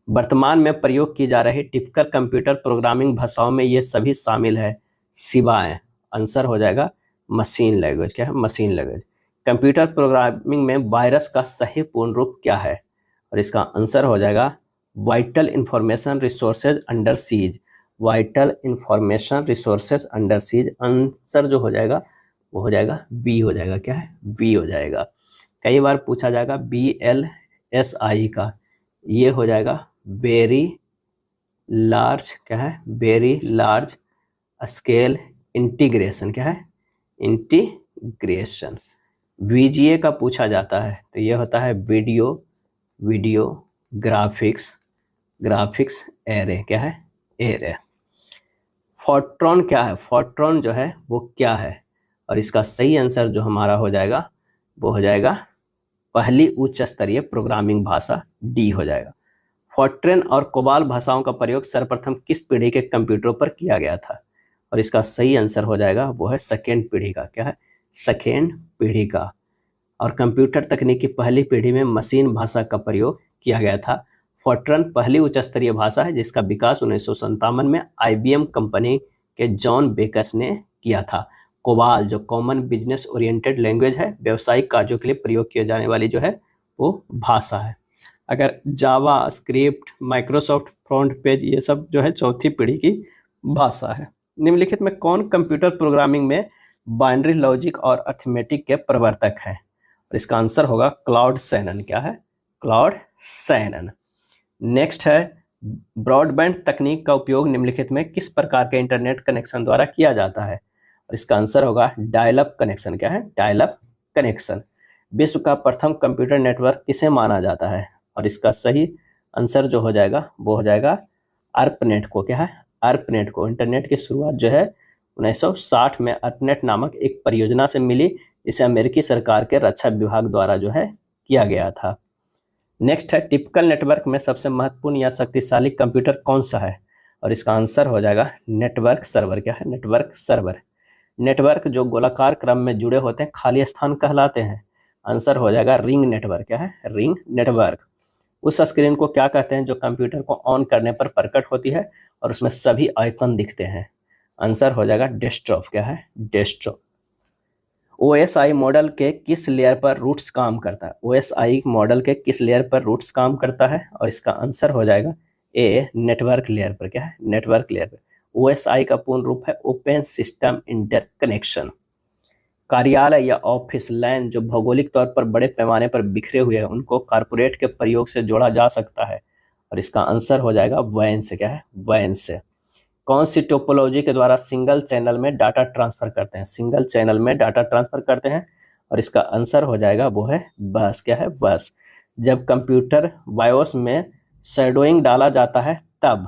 Speaker 1: वर्तमान में प्रयोग की जा रही टिपिकल कंप्यूटर प्रोग्रामिंग भाषाओं में ये सभी शामिल है सिवाय, आंसर हो जाएगा मशीन लैंग्वेज। क्या है? Machine language. कंप्यूटर प्रोग्रामिंग में वायरस का सही पूर्ण रूप क्या है? और इसका आंसर हो जाएगा vital information resources under seize. Vital information resources under seize, answer जो हो जाएगा वो हो जाएगा बी हो जाएगा। क्या है? बी हो जाएगा। कई बार पूछा जाएगा BLSI का, ये हो जाएगा वेरी लार्ज, क्या है? Very large scale integration. क्या है? इंटीग्रेशन। VGA का पूछा जाता है तो ये होता है वीडियो ग्राफिक्स एरे। क्या है? एरे। फोर्ट्रॉन क्या है? फोर्ट्रॉन जो है वो क्या है? और इसका सही आंसर जो हमारा हो जाएगा वो हो जाएगा पहली उच्च स्तरीय प्रोग्रामिंग भाषा, डी हो जाएगा। फोर्ट्रेन और कोबाल भाषाओं का प्रयोग सर्वप्रथम किस पीढ़ी के कंप्यूटरों पर किया गया था? और इसका सही आंसर हो जाएगा वो है सेकेंड पीढ़ी का। क्या है? सेकेंड पीढ़ी का। और कंप्यूटर तकनीक की पहली पीढ़ी में मशीन भाषा का प्रयोग किया गया था। फोर्ट्रन पहली उच्च स्तरीय भाषा है जिसका विकास 1957 में IBM कंपनी के जॉन बेकस ने किया था। कोबाल जो कॉमन बिजनेस ओरिएंटेड लैंग्वेज है, व्यावसायिक कार्यों के लिए प्रयोग किए जाने वाली जो है वो भाषा है। अगर जावा स्क्रिप्ट, माइक्रोसॉफ्ट फ्रंट पेज, ये सब जो है चौथी पीढ़ी की भाषा है। निम्नलिखित में कौन कंप्यूटर प्रोग्रामिंग में बाइनरी लॉजिक और अर्थमेटिक के प्रवर्तक हैं? और इसका आंसर होगा क्लाउड सैनन। क्या है? क्लाउड सैनन। नेक्स्ट है ब्रॉडबैंड तकनीक का उपयोग निम्नलिखित में किस प्रकार के इंटरनेट कनेक्शन द्वारा किया जाता है? और इसका आंसर होगा डायल अप कनेक्शन। क्या है? Dial up connection. विश्व का प्रथम कंप्यूटर नेटवर्क किसे माना जाता है? और इसका सही आंसर जो हो जाएगा वो हो जाएगा ARPANET को। क्या है? ARPANET को। इंटरनेट की शुरुआत जो है 1960 में ARPANET नामक एक परियोजना से मिली, जिसे अमेरिकी सरकार के रक्षा विभाग द्वारा जो है किया गया था। नेक्स्ट है टिपिकल नेटवर्क में सबसे महत्वपूर्ण या शक्तिशाली कंप्यूटर कौन सा है? और इसका आंसर हो जाएगा नेटवर्क सर्वर। क्या है? Network server. नेटवर्क जो गोलाकार क्रम में जुड़े होते हैं खाली स्थान कहलाते हैं। आंसर हो जाएगा रिंग नेटवर्क। क्या है? Ring network. उस स्क्रीन को क्या कहते हैं जो कंप्यूटर को ऑन करने पर प्रकट होती है और उसमें सभी आइकन दिखते हैं? आंसर हो जाएगा डेस्कटॉप। क्या है? डेस्कटॉप। OSI मॉडल के किस लेयर पर रूट्स काम करता है? OSI मॉडल के किस लेयर पर रूट्स काम करता है? और इसका आंसर हो जाएगा ए, नेटवर्क लेयर पर। क्या है? नेटवर्क लेयर पर। OSI का पूर्ण रूप है ओपन सिस्टम इंटरकनेक्शन। कार्यालय या ऑफिस लैन जो भौगोलिक तौर पर बड़े पैमाने पर बिखरे हुए हैं उनको कॉर्पोरेट के प्रयोग से जोड़ा जा सकता है। और इसका आंसर हो जाएगा वैन से। क्या है? वैन से। कौन सी टोपोलॉजी के द्वारा सिंगल चैनल में डाटा ट्रांसफर करते हैं? सिंगल चैनल में डाटा ट्रांसफर करते हैं। और इसका आंसर हो जाएगा वो है बस। क्या है? बस। जब कंप्यूटर बायोस में शैडोइंग डाला जाता है तब।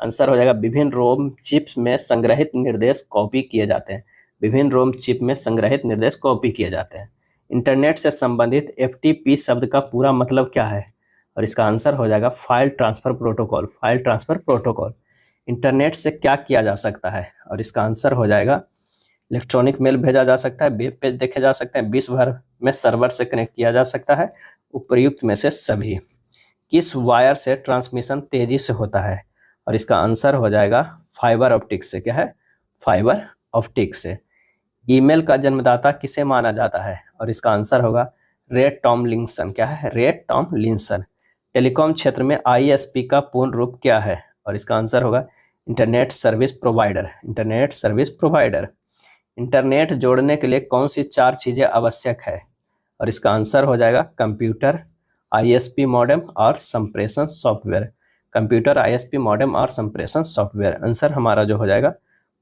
Speaker 1: आंसर हो जाएगा विभिन्न रोम चिप्स में संग्रहित निर्देश कॉपी किए जाते हैं। विभिन्न रोम चिप में संग्रहित निर्देश कॉपी किए जाते हैं। इंटरनेट से संबंधित FTP शब्द का पूरा मतलब क्या है? और इसका आंसर हो जाएगा file transfer protocol. File transfer protocol. Internet से क्या किया जा सकता है? और इसका आंसर हो जाएगा इलेक्ट्रॉनिक मेल भेजा जा सकता है, वेब पेज देखे जा सकते हैं, विश्व भर में सर्वर से कनेक्ट किया जा सकता है। उपयुक्त में से सभी। किस वायर से ट्रांसमिशन तेजी से होता है? और इसका आंसर हो जाएगा फाइबर ऑप्टिक से। क्या है? फाइबर ऑप्टिक से। ईमेल का जन्मदाता किसे माना जाता है? और इसका आंसर होगा रे टॉमलिंसन। क्या है? रे टॉमलिंसन। टेलीकॉम क्षेत्र में ISP का पूर्ण रूप क्या है? और इसका आंसर होगा internet service provider. Internet service provider. Internet जोड़ने के लिए कौन सी 4 चीज़ें आवश्यक है? और इसका आंसर हो जाएगा कंप्यूटर, ISP मॉडेम और संप्रेषण सॉफ्टवेयर। कंप्यूटर, ISP मॉडेम और संप्रेषण सॉफ्टवेयर। आंसर हमारा जो हो जाएगा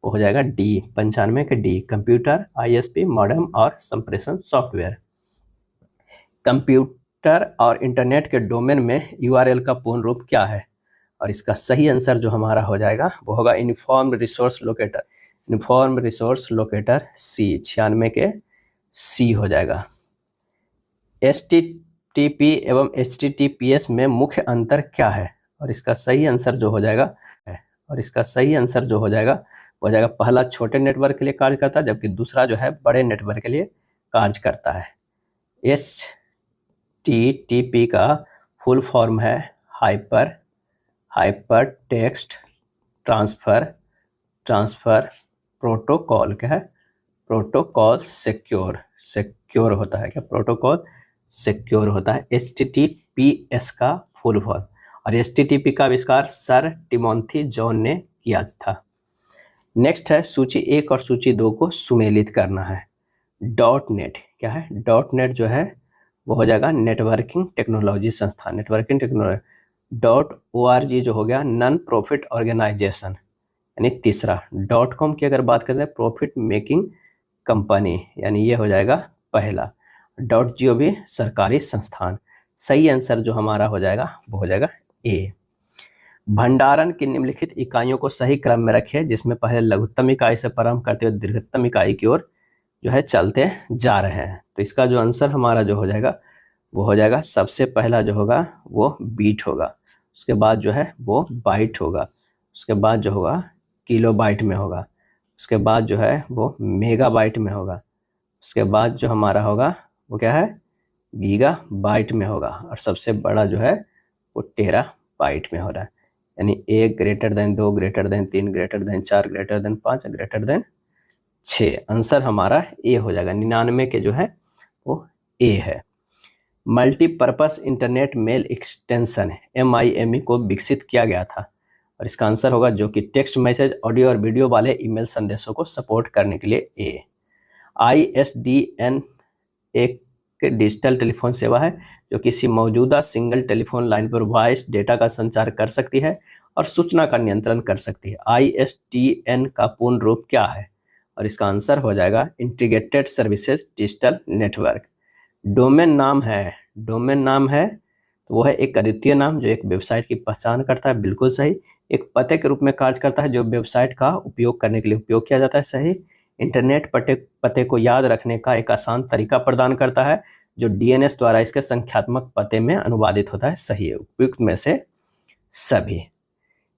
Speaker 1: वो हो जाएगा डी, 95 के डी। कंप्यूटर, ISP मॉडेम और संप्रेषण सॉफ्टवेयर। कंप्यूटर और इंटरनेट के डोमेन में URL का पूर्ण रूप क्या है? और इसका सही आंसर जो हमारा हो जाएगा वो होगा uniform resource locator. Uniform resource locator C, 96 के C हो जाएगा। HTTP एवं HTTPS में मुख्य अंतर क्या है? और इसका सही आंसर जो हो जाएगा वो हो जाएगा पहला छोटे नेटवर्क के लिए कार्य करता है, जबकि दूसरा जो है बड़े नेटवर्क के लिए कार्य करता है। HTTP का फुल फॉर्म है हाइपर टेक्स्ट ट्रांसफर प्रोटोकॉल। क्या है? प्रोटोकॉल सिक्योर होता है। क्या प्रोटोकॉल सिक्योर होता है? HTTPS का फुल फॉर्म। और HTTP का आविष्कार सर टिमोथी जॉन ने किया था। नेक्स्ट है सूची 1 और सूची 2 को सुमेलित करना है। Dot net. क्या है? डॉट नेट जो है वो हो जाएगा नेटवर्किंग टेक्नोलॉजी संस्थान, नेटवर्किंग टेक्नोलॉजी। .org जो हो गया नॉन प्रॉफिट ऑर्गेनाइजेशन, यानी तीसरा। .com की अगर बात करते हैं प्रॉफिट मेकिंग कंपनी, यानी ये हो जाएगा पहला। .gov सरकारी संस्थान। सही आंसर जो हमारा हो जाएगा वो हो जाएगा ए। भंडारण की निम्नलिखित इकाइयों को सही क्रम में रखिए, जिसमें पहले लघुत्तम इकाई से प्रारंभ करते हुए दीर्घतम इकाई की ओर जो है चलते जा रहे हैं। तो इसका जो आंसर हमारा जो हो जाएगा वो हो जाएगा, सबसे पहला जो होगा वो बीट होगा, उसके बाद जो है वो बाइट होगा, उसके बाद जो होगा किलो बाइट में होगा, उसके बाद जो है वो मेगा बाइट में होगा, उसके बाद जो हमारा होगा वो क्या है? गीगा बाइट में होगा, और सबसे बड़ा जो है वो टेरा बाइट में हो रहा है। यानी 1 greater than 2 greater than 3 greater than 4 greater than 5 greater than 6। Answer हमारा ए हो जाएगा। 99 के जो है वो ए है। Multipurpose internet mail extension MIME को विकसित किया गया था, और इसका आंसर होगा जो कि टेक्स्ट मैसेज, ऑडियो और वीडियो वाले ईमेल संदेशों को सपोर्ट करने के लिए ए। ISDN एक डिजिटल टेलीफोन सेवा है जो किसी मौजूदा सिंगल टेलीफोन लाइन पर वॉइस डेटा का संचार कर सकती है और सूचना का नियंत्रण कर सकती है। ISDN का पूर्ण रूप क्या है? और इसका आंसर हो जाएगा integrated services digital network. Domain नाम है तो वो है एक अद्वितीय नाम जो एक वेबसाइट की पहचान करता है, बिल्कुल सही। एक पते के रूप में कार्य करता है जो वेबसाइट का उपयोग करने के लिए उपयोग किया जाता है, सही। इंटरनेट पते को याद रखने का एक आसान तरीका प्रदान करता है जो DNS द्वारा इसके संख्यात्मक पते में अनुवादित होता है, सही है। उपयुक्त में से सभी।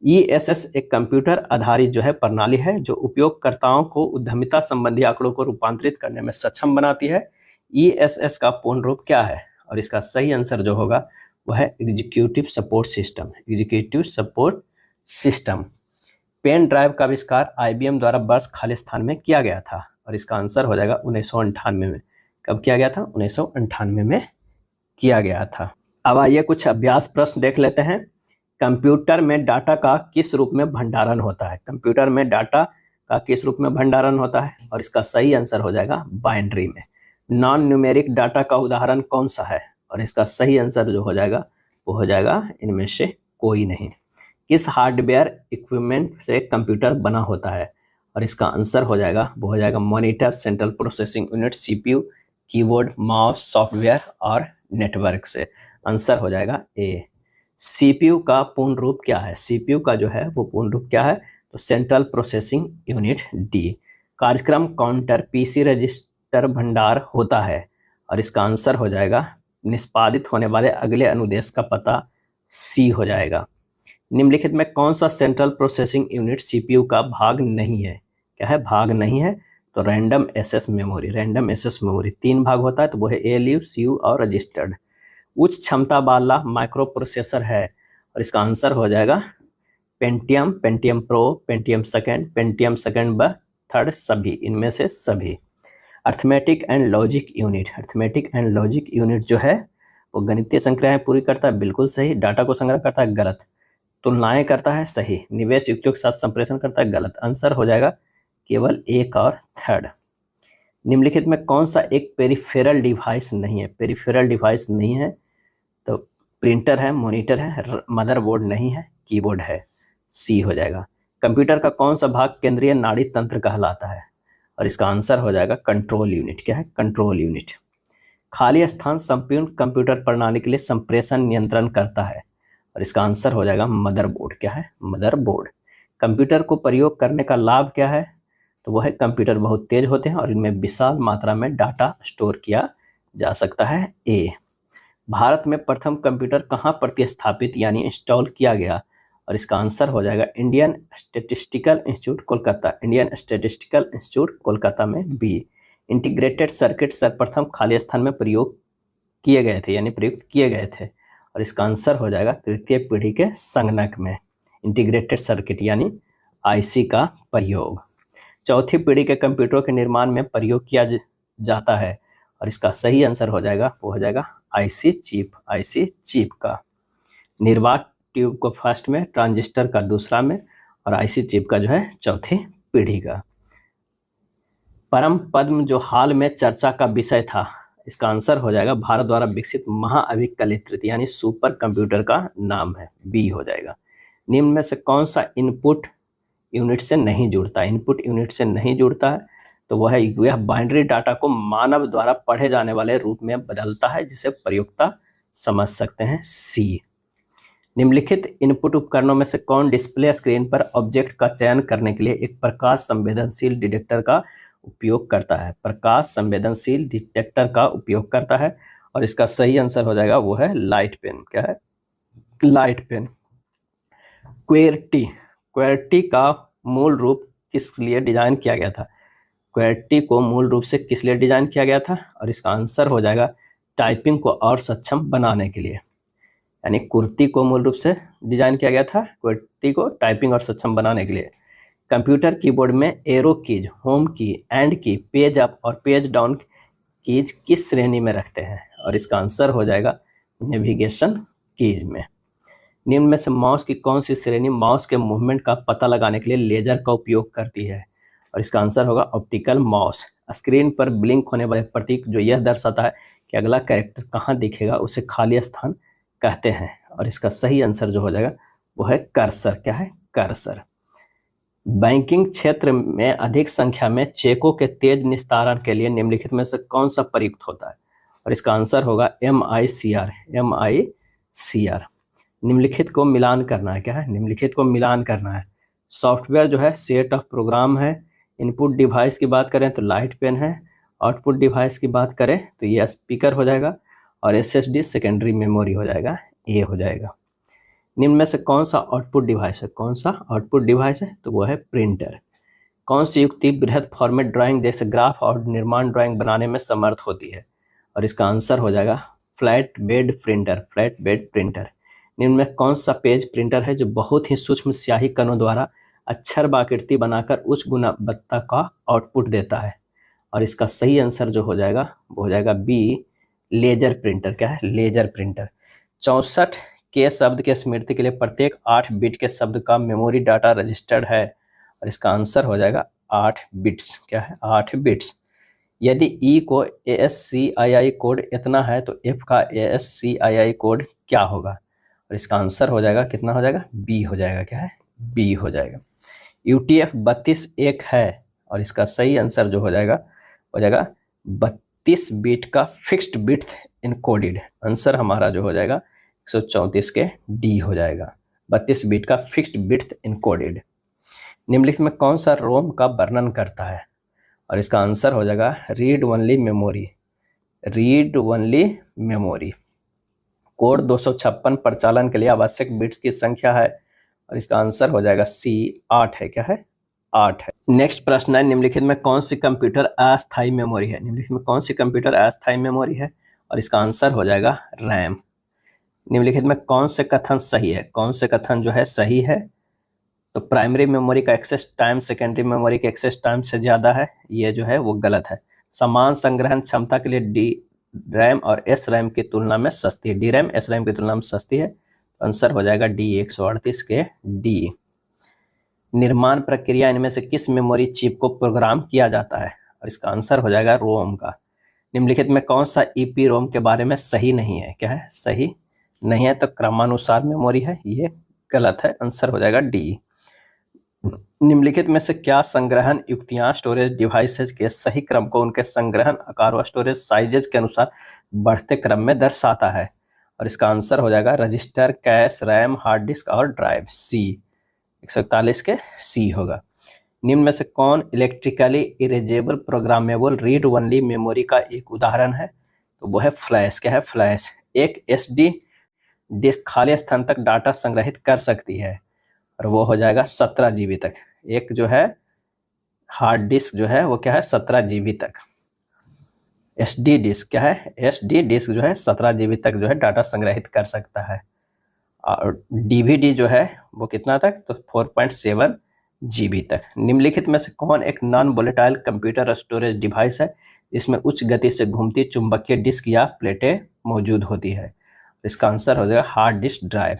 Speaker 1: ESS एक कंप्यूटर आधारित जो है प्रणाली है जो उपयोगकर्ताओं को उद्यमिता संबंधी आंकड़ों को रूपांतरित करने में सक्षम बनाती है। ESS का पूर्ण रूप क्या है? और इसका सही आंसर जो होगा वह है executive support system. Pen drive का आविष्कार IBM द्वारा वर्ष खालिस्तान में किया गया था, और इसका आंसर हो जाएगा 1998 में। कब किया गया था? 1998 में किया गया था। अब आइए कुछ अभ्यास प्रश्न देख लेते हैं। कंप्यूटर में डाटा का किस रूप में भंडारण होता है? कंप्यूटर में डाटा का किस रूप में भंडारण होता है? और इसका सही आंसर हो जाएगा बाइनरी में। नॉन न्यूमेरिक डाटा का उदाहरण कौन सा है? और इसका सही आंसर जो हो जाएगा वो हो जाएगा इनमें से कोई नहीं। किस हार्डवेयर इक्विपमेंट से कंप्यूटर बना होता है? और इसका आंसर हो जाएगा वो हो जाएगा monitor, central processing unit, CPU, keyboard, mouse, software और नेटवर्क से। आंसर हो जाएगा ए। CPU का पूर्ण रूप क्या है? CPU का जो है वो पूर्ण रूप क्या है? तो सेंट्रल प्रोसेसिंग यूनिट, D। कार्यक्रम काउंटर PC रजिस्टर भंडार होता है, और इसका आंसर हो जाएगा निष्पादित होने वाले अगले अनुदेश का पता, C हो जाएगा। निम्नलिखित में कौन सा सेंट्रल प्रोसेसिंग यूनिट CPU का भाग नहीं है? क्या है? भाग नहीं है तो रैंडम एक्सेस मेमोरी 3 भाग होता है, तो वो है ALU, CU और रजिस्टर्ड। उच्च क्षमता वाला माइक्रो प्रोसेसर है, और इसका आंसर हो जाएगा पेंटियम प्रो, पेंटियम सेकंड व थर्ड, सभी, इनमें से सभी। अर्थमेटिक एंड लॉजिक यूनिट जो है वो गणितीय संक्रियाएं पूरी करता है, बिल्कुल सही। डाटा को संग्रह करता है, गलत। तुलनाएं करता है, सही। निवेश युक्तियों के साथ संप्रेषण करता है, गलत। आंसर हो जाएगा केवल एक और थर्ड। निम्नलिखित में कौन सा एक पेरिफेरल डिवाइस नहीं है? पेरिफेरल डिवाइस नहीं है तो प्रिंटर है, मॉनिटर है, मदरबोर्ड नहीं है, कीबोर्ड है, C हो जाएगा। कंप्यूटर का कौन सा भाग केंद्रीय नाड़ी तंत्र कहलाता है? और इसका आंसर हो जाएगा कंट्रोल यूनिट। क्या है? Control unit. खाली स्थान संपूर्ण कंप्यूटर प्रणाली के लिए संप्रेषण नियंत्रण करता है, और इसका आंसर हो जाएगा मदरबोर्ड। क्या है? मदरबोर्ड। कंप्यूटर को प्रयोग करने का लाभ क्या है? तो वह है कंप्यूटर बहुत तेज होते हैं और इनमें विशाल मात्रा में डाटा स्टोर किया जा सकता है, ए। भारत में प्रथम कंप्यूटर कहाँ प्रतिस्थापित यानी इंस्टॉल किया गया? और इसका आंसर हो जाएगा इंडियन स्टैटिस्टिकल इंस्टीट्यूट कोलकाता में, बी। इंटीग्रेटेड सर्किट सर्वप्रथम खाली स्थान में प्रयोग किए गए थे, यानी प्रयुक्त किए गए थे। और इसका आंसर हो जाएगा तृतीय पीढ़ी के संगणक में इंटीग्रेटेड सर्किट यानी आईसी का प्रयोग। चौथी पीढ़ी के कंप्यूटरों के निर्माण में प्रयोग किया जाता है, और इसका सही आंसर हो जाएगा, वो हो जाएगा आईसी चिप, आईसी चिप का। निर्वात ट्यूब को फर्स्ट में, ट्रांजिस्टर का दूसरा में, और आईसी चिप का जो है चौथी पीढ़ी का। परम पद्म जो हाल में चर्चा का विषय था, इसका आंसर हो जाएगा भारत द्वारा विकसित महाअभिकलित यानी सुपर कंप्यूटर का नाम है, बी हो जाएगा। निम्न में से कौन सा इनपुट यूनिट से नहीं जुड़ता? इनपुट यूनिट से नहीं जुड़ता है तो वह बाइनरी डाटा को मानव द्वारा पढ़े जाने वाले रूप में बदलता है, जिसे प्रयोक्ता समझ सकते हैं, सी। निम्नलिखित इनपुट उपकरणों में से कौन डिस्प्ले स्क्रीन पर ऑब्जेक्ट का चयन करने के लिए एक प्रकाश संवेदनशील डिटेक्टर का उपयोग करता है? प्रकाश संवेदनशील डिटेक्टर का उपयोग करता है, और इसका सही आंसर हो जाएगा वो है लाइट पेन। क्या है? Light pen. क्वेर्टी का मूल रूप किस लिए डिजाइन किया गया था? क्वेर्टी को मूल रूप से किस लिए डिजाइन किया गया था? और इसका आंसर हो जाएगा टाइपिंग को और सक्षम बनाने के लिए, यानी कुर्ती को मूल रूप से डिजाइन किया गया था, क्वेर्टी को टाइपिंग और सक्षम बनाने के लिए। कंप्यूटर कीबोर्ड में एरो कीज, होम की, एंड की, पेज अप और पेज डाउन कीज किस श्रेणी में रखते हैं? और इसका आंसर हो जाएगा नेविगेशन कीज में। निम्न में से माउस की कौन सी श्रेणी माउस के मूवमेंट का पता लगाने के लिए लेजर का उपयोग करती है? और इसका आंसर होगा ऑप्टिकल माउस। स्क्रीन पर ब्लिंक होने वाले प्रतीक जो यह दर्शाता है कि अगला कैरेक्टर कहाँ दिखेगा, उसे खाली स्थान कहते हैं। और इसका सही आंसर जो हो जाएगा वो है कर्सर। क्या है? कर्सर। बैंकिंग क्षेत्र में अधिक संख्या में चेकों के तेज निस्तारण के लिए निम्नलिखित में से कौन सा प्रयुक्त होता है? और इसका आंसर होगा MICR। MICR। निम्नलिखित को मिलान करना है। क्या है? निम्नलिखित को मिलान करना है। सॉफ्टवेयर जो है सेट ऑफ प्रोग्राम है। इनपुट डिवाइस की बात करें तो लाइट पेन है। आउटपुट डिवाइस की बात करें तो ये स्पीकर हो जाएगा, और SSD सेकेंडरी मेमोरी हो जाएगा, ए हो जाएगा। निम्न में से कौन सा आउटपुट डिवाइस है? कौन सा आउटपुट डिवाइस है? तो वो है प्रिंटर। कौन सी युक्ति बृहद फॉर्मेट ड्राइंग जैसे ग्राफ और निर्माण ड्राइंग बनाने में समर्थ होती है? और इसका आंसर हो जाएगा flat bed printer. Flat bed printer. निम्न में कौन सा पेज प्रिंटर है जो बहुत ही सूक्ष्म स्याही कणों द्वारा अक्षर आकृति बनाकर उच्च गुणवत्ता का आउटपुट देता है? और इसका सही आंसर जो हो जाएगा वो हो जाएगा बी, लेजर प्रिंटर। क्या है? Laser printer. 64 के शब्द के स्मृति के लिए प्रत्येक 8 बिट के शब्द का मेमोरी डाटा रजिस्टर्ड है, और इसका आंसर हो जाएगा 8 बिट्स। क्या है? 8 बिट्स। यदि ई को ASCII कोड इतना है तो एफ का ASCII कोड क्या होगा? और इसका आंसर हो जाएगा कितना हो जाएगा? बी हो जाएगा। क्या है? बी हो जाएगा। UTF 32 एक है, और इसका सही आंसर जो हो जाएगा 32 बिट का फिक्स्ड बिट इनकोडेड। आंसर हमारा जो हो जाएगा 134 के डी हो जाएगा। 32 बिट का फिक्स्ड बिट इनकोडेड। निम्नलिखित में कौन सा रोम का वर्णन करता है? और इसका आंसर हो जाएगा read only memory. Read only memory. Code 256 प्रचालन के लिए आवश्यक बिट्स की संख्या है, और इसका आंसर हो जाएगा सी, 8 है। क्या है? 8 है। नेक्स्ट प्रश्न है, निम्नलिखित में कौन सी कंप्यूटर अस्थायी मेमोरी है? निम्नलिखित में कौन सी कंप्यूटर अस्थायी मेमोरी है? और इसका आंसर हो जाएगा रैम। निम्नलिखित में कौन से कथन सही है? कौन से कथन जो है सही है? तो प्राइमरी मेमोरी का एक्सेस टाइम सेकेंडरी मेमोरी के एक्सेस टाइम से ज़्यादा है, ये जो है वो गलत है। समान संग्रहण क्षमता के लिए डी रैम और एस रैम की तुलना में सस्ती है। डी रैम एस रैम की तुलना में सस्ती है, तो आंसर हो जाएगा डी, 138 के डी। निर्माण प्रक्रिया इनमें से किस मेमोरी चिप को प्रोग्राम किया जाता है? और इसका आंसर हो जाएगा रोम का। निम्नलिखित में कौन सा ईपी रोम के बारे में सही नहीं है? क्या है? सही नहीं है, तो क्रमानुसार मेमोरी है, ये गलत है। आंसर हो जाएगा डी। निम्नलिखित में से क्या संग्रहण युक्तियां स्टोरेज डिवाइसेज के सही क्रम को उनके संग्रहण आकार व स्टोरेज साइजेज के अनुसार बढ़ते क्रम में दर्शाता है? और इसका आंसर हो जाएगा register, cash, RAM, hard disk और ड्राइव, सी, 141 के सी होगा। निम्न में से कौन electrically erasable programmable read only memory का एक उदाहरण है? तो वो है फ्लैश। क्या है? फ्लैश। एक SD डिस्क खाली स्थान तक डाटा संग्रहित कर सकती है, और वो हो जाएगा 17 GB तक। एक जो है हार्ड डिस्क जो है वो क्या है? 17 GB तक। SD डिस्क क्या है, SD डिस्क जो है 17 GB तक जो है डाटा संग्रहित कर सकता है। और DVD जो है वो कितना तक, तो 4.7 GB तक। निम्नलिखित में से कौन एक non volatile computer storage device है इसमें उच्च गति से घूमती चुंबकीय डिस्क या प्लेटें मौजूद होती है? इसका आंसर हो जाएगा हार्ड डिस्क ड्राइव।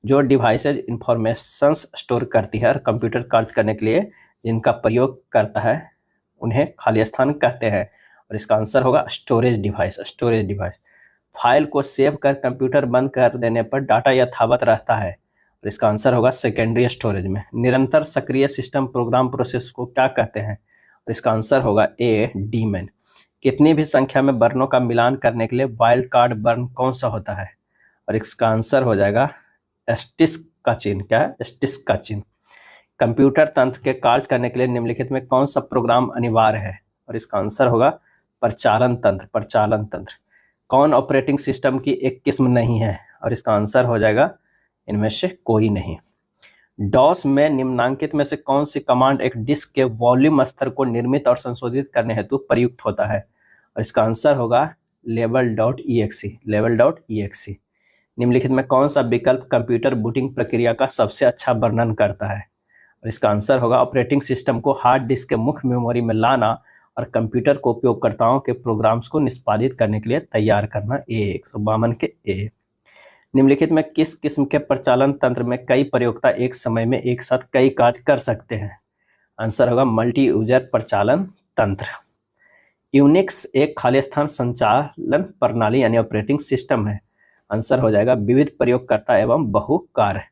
Speaker 1: जो डिवाइसेज इंफॉर्मेशंस स्टोर करती है और कंप्यूटर कार्य करने के लिए जिनका प्रयोग करता है उन्हें खाली स्थान कहते हैं। और इसका आंसर होगा storage device. Storage device file को सेव कर कंप्यूटर बंद कर देने पर डाटा यथावत रहता है। और इसका आंसर होगा सेकेंडरी स्टोरेज में। निरंतर सक्रिय सिस्टम प्रोग्राम प्रोसेस को क्या कहते हैं? और इसका आंसर होगा ए डीमन। कितनी भी संख्या में वर्णों का मिलान करने के लिए वाइल्ड कार्ड वर्ण कौन सा होता है? और इसका आंसर हो जाएगा एस्टिस्क का चिन्ह। क्या है? एस्टिस्क का चिन्ह। कंप्यूटर तंत्र के कार्य करने के लिए निम्नलिखित में कौन सा प्रोग्राम अनिवार्य है? और इसका आंसर होगा प्रचालन तंत्र। प्रचालन तंत्र। कौन ऑपरेटिंग सिस्टम की एक किस्म नहीं है? और इसका आंसर हो जाएगा इनमें से कोई नहीं। डॉस में निम्नांकित में से कौन सी कमांड एक डिस्क के वॉल्यूम स्तर को निर्मित और संशोधित करने हेतु प्रयुक्त होता है? और इसका आंसर होगा level.exe। level.exe। निम्नलिखित में कौन सा विकल्प कंप्यूटर बूटिंग प्रक्रिया का सबसे अच्छा वर्णन करता है? और इसका आंसर होगा ऑपरेटिंग सिस्टम को हार्ड डिस्क के मुख्य मेमोरी में लाना और कंप्यूटर को उपयोगकर्ताओं के प्रोग्राम्स को निष्पादित करने के लिए तैयार करना। 152 के ए। निम्नलिखित में किस किस्म के प्रचालन तंत्र में कई प्रयोक्ता एक समय में एक साथ कई कार्य कर सकते हैं? आंसर होगा मल्टी यूजर प्रचालन तंत्र। यूनिक्स एक खाली स्थान संचालन प्रणाली यानी ऑपरेटिंग सिस्टम है। आंसर हो जाएगा विविध प्रयोगकर्ता एवं बहु कार्य।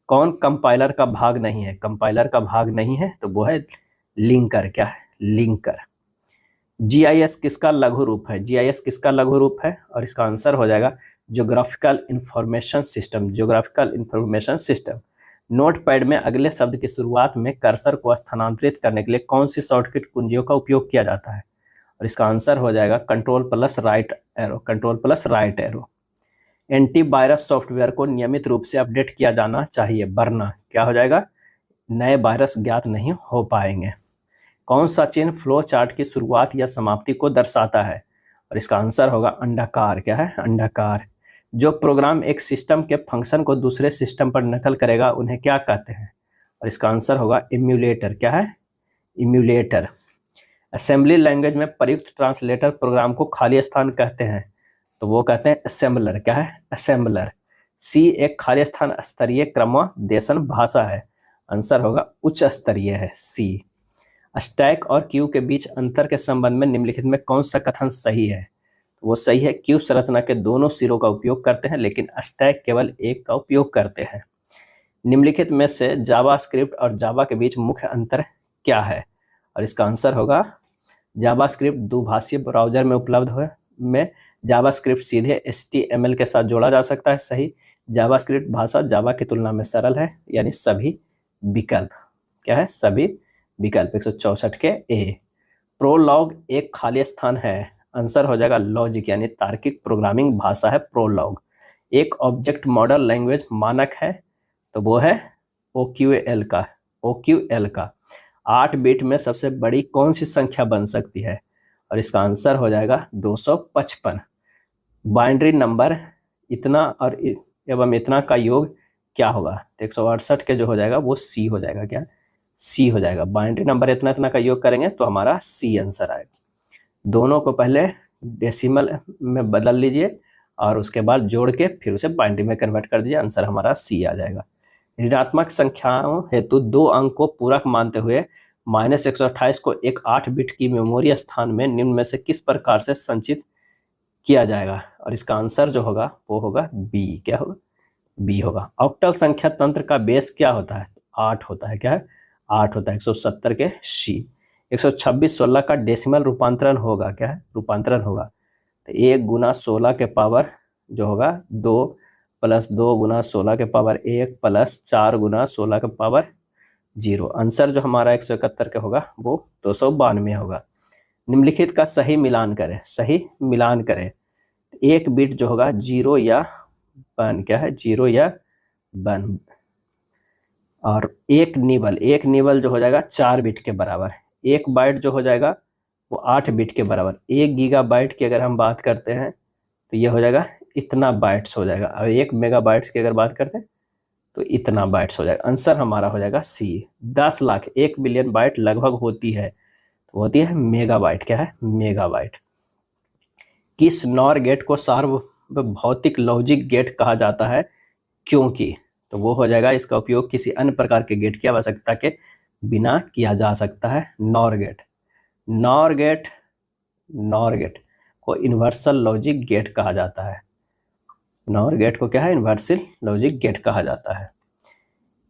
Speaker 1: कौन कंपाइलर का भाग नहीं है? कंपाइलर का भाग नहीं है तो वो है लिंकर। क्या है? लिंकर। GIS किसका लघु रूप है? GIS किसका लघु रूप है? और इसका आंसर हो जाएगा geographical information system. Geographical information system. Notepad में अगले शब्द की शुरुआत में कर्सर को स्थानांतरित करने के लिए कौन सी शॉर्टकट कुंजियों का उपयोग किया जाता है? और इसका आंसर हो जाएगा control+ right arrow. Control+ right arrow. Antivirus software को नियमित रूप से अपडेट किया जाना चाहिए वरना क्या हो जाएगा? नए वायरस ज्ञात नहीं हो पाएंगे। कौन सा चिन्ह फ्लो चार्ट की शुरुआत या समाप्ति को दर्शाता है? और इसका आंसर होगा अंडाकार। क्या है? अंडाकार। जो प्रोग्राम एक सिस्टम के फंक्शन को दूसरे सिस्टम पर नकल करेगा उन्हें क्या कहते हैं? और इसका आंसर होगा इम्यूलेटर। क्या है? इम्यूलेटर। असेंबली लैंग्वेज में प्रयुक्त ट्रांसलेटर प्रोग्राम को खाली स्थान कहते हैं तो वो कहते हैं असेंबलर। क्या है? असेंबलर। C एक खाली स्थान स्तरीय क्रमदेशन भाषा है। आंसर होगा उच्च स्तरीय है C। स्टैक और क्यू के बीच अंतर के संबंध में निम्नलिखित में कौन सा कथन सही है? वो सही है क्यू संरचना के दोनों सिरों का उपयोग करते हैं लेकिन स्टैक केवल एक का उपयोग करते हैं। निम्नलिखित में से जावास्क्रिप्ट और जावा के बीच मुख्य अंतर क्या है? और इसका आंसर होगा जावास्क्रिप्ट दुभाषीय ब्राउजर में उपलब्ध है में जावास्क्रिप्ट सीधे HTML के साथ जोड़ा जा सकता है। सही। जावास्क्रिप्ट भाषा जावा की तुलना में सरल है यानी सभी विकल्प। क्या है? सभी विकल्प 164 के ए। प्रोलॉग एक खाली स्थान है। आंसर हो जाएगा लॉजिक यानी तार्किक प्रोग्रामिंग भाषा है प्रोलॉग। एक ऑब्जेक्ट मॉडल लैंग्वेज मानक है तो वो है OQL का। OQL का। 8 बिट में सबसे बड़ी कौन सी संख्या बन सकती है? और इसका आंसर हो जाएगा 255। बाइनरी नंबर इतना और एवं इतना का योग क्या होगा? 168 के जो हो जाएगा वो C हो जाएगा। क्या? C हो जाएगा। बाइनरी नंबर इतना इतना का योग करेंगे तो हमारा C आंसर आएगा। दोनों को पहले डेसिमल में बदल लीजिए और उसके बाद जोड़ के फिर उसे बाइनरी में कन्वर्ट कर दीजिए। आंसर हमारा C आ जाएगा। ऋणात्मक संख्याओं हेतु 2 अंक को पूरक मानते हुए -128 को एक 8 बिट की मेमोरी स्थान में निम्न में से किस प्रकार से संचित किया जाएगा? और इसका आंसर जो होगा वो होगा B। क्या होगा? B होगा। ऑक्टल संख्या तंत्र का बेस क्या होता है? 8 होता है। क्या है? 8 होता है। 170 के C। 126 16 का डेसिमल रूपांतरण होगा। क्या है? रूपांतरण होगा तो 1 × 16 के पावर जो होगा 2 + 2 × 16 के पावर 1 + 4 × 16 के पावर 0। आंसर जो हमारा 171 का होगा वो 292 होगा। निम्नलिखित का सही मिलान करें। सही मिलान करें। एक बिट जो होगा 0 या 1। क्या है? 0 या 1। और एक निबल जो हो जाएगा 4 बिट के बराबर। 1 बाइट जो हो जाएगा वो 8 बिट के बराबर। 1 गीगाबाइट की अगर हम बात करते हैं तो ये हो जाएगा इतना बाइट्स हो जाएगा। और 1 मेगाबाइट्स की अगर बात करते हैं तो इतना बाइट्स हो जाएगा। आंसर हमारा हो जाएगा सी। 10 लाख 1 बिलियन बाइट लगभग होती है, तो होती है मेगाबाइट। क्या है? मेगाबाइट। किस नॉर गेट को सार्वभौतिक लॉजिक गेट कहा जाता है? क्योंकि, तो वो हो जाएगा इसका उपयोग किसी अन्य प्रकार के गेट की आवश्यकता के बिना किया जा सकता है। NOR gate. NOR gate NOR gate को यूनिवर्सल लॉजिक गेट कहा जाता है। नॉर गेट को क्या है? यूनिवर्सल लॉजिक गेट कहा जाता है।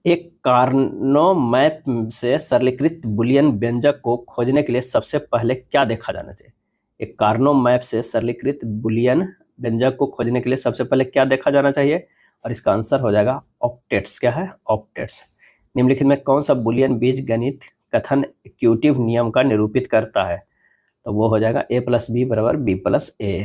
Speaker 1: एक कार्नो मैप से सरलीकृत बुलियन व्यंजक को खोजने के लिए सबसे पहले क्या देखा जाना चाहिए? एक कार्नो मैप से सरलीकृत बुलियन व्यंजक को खोजने के लिए सबसे पहले क्या देखा जाना चाहिए? और इसका आंसर हो जाएगा ऑक्टेट्स। क्या है? ऑक्टेट्स। निम्नलिखित में कौन सा बुलियन बीज गणित कथन एक्यूटिव नियम का निरूपित करता है? तो वो हो जाएगा a+b बराबर b+a।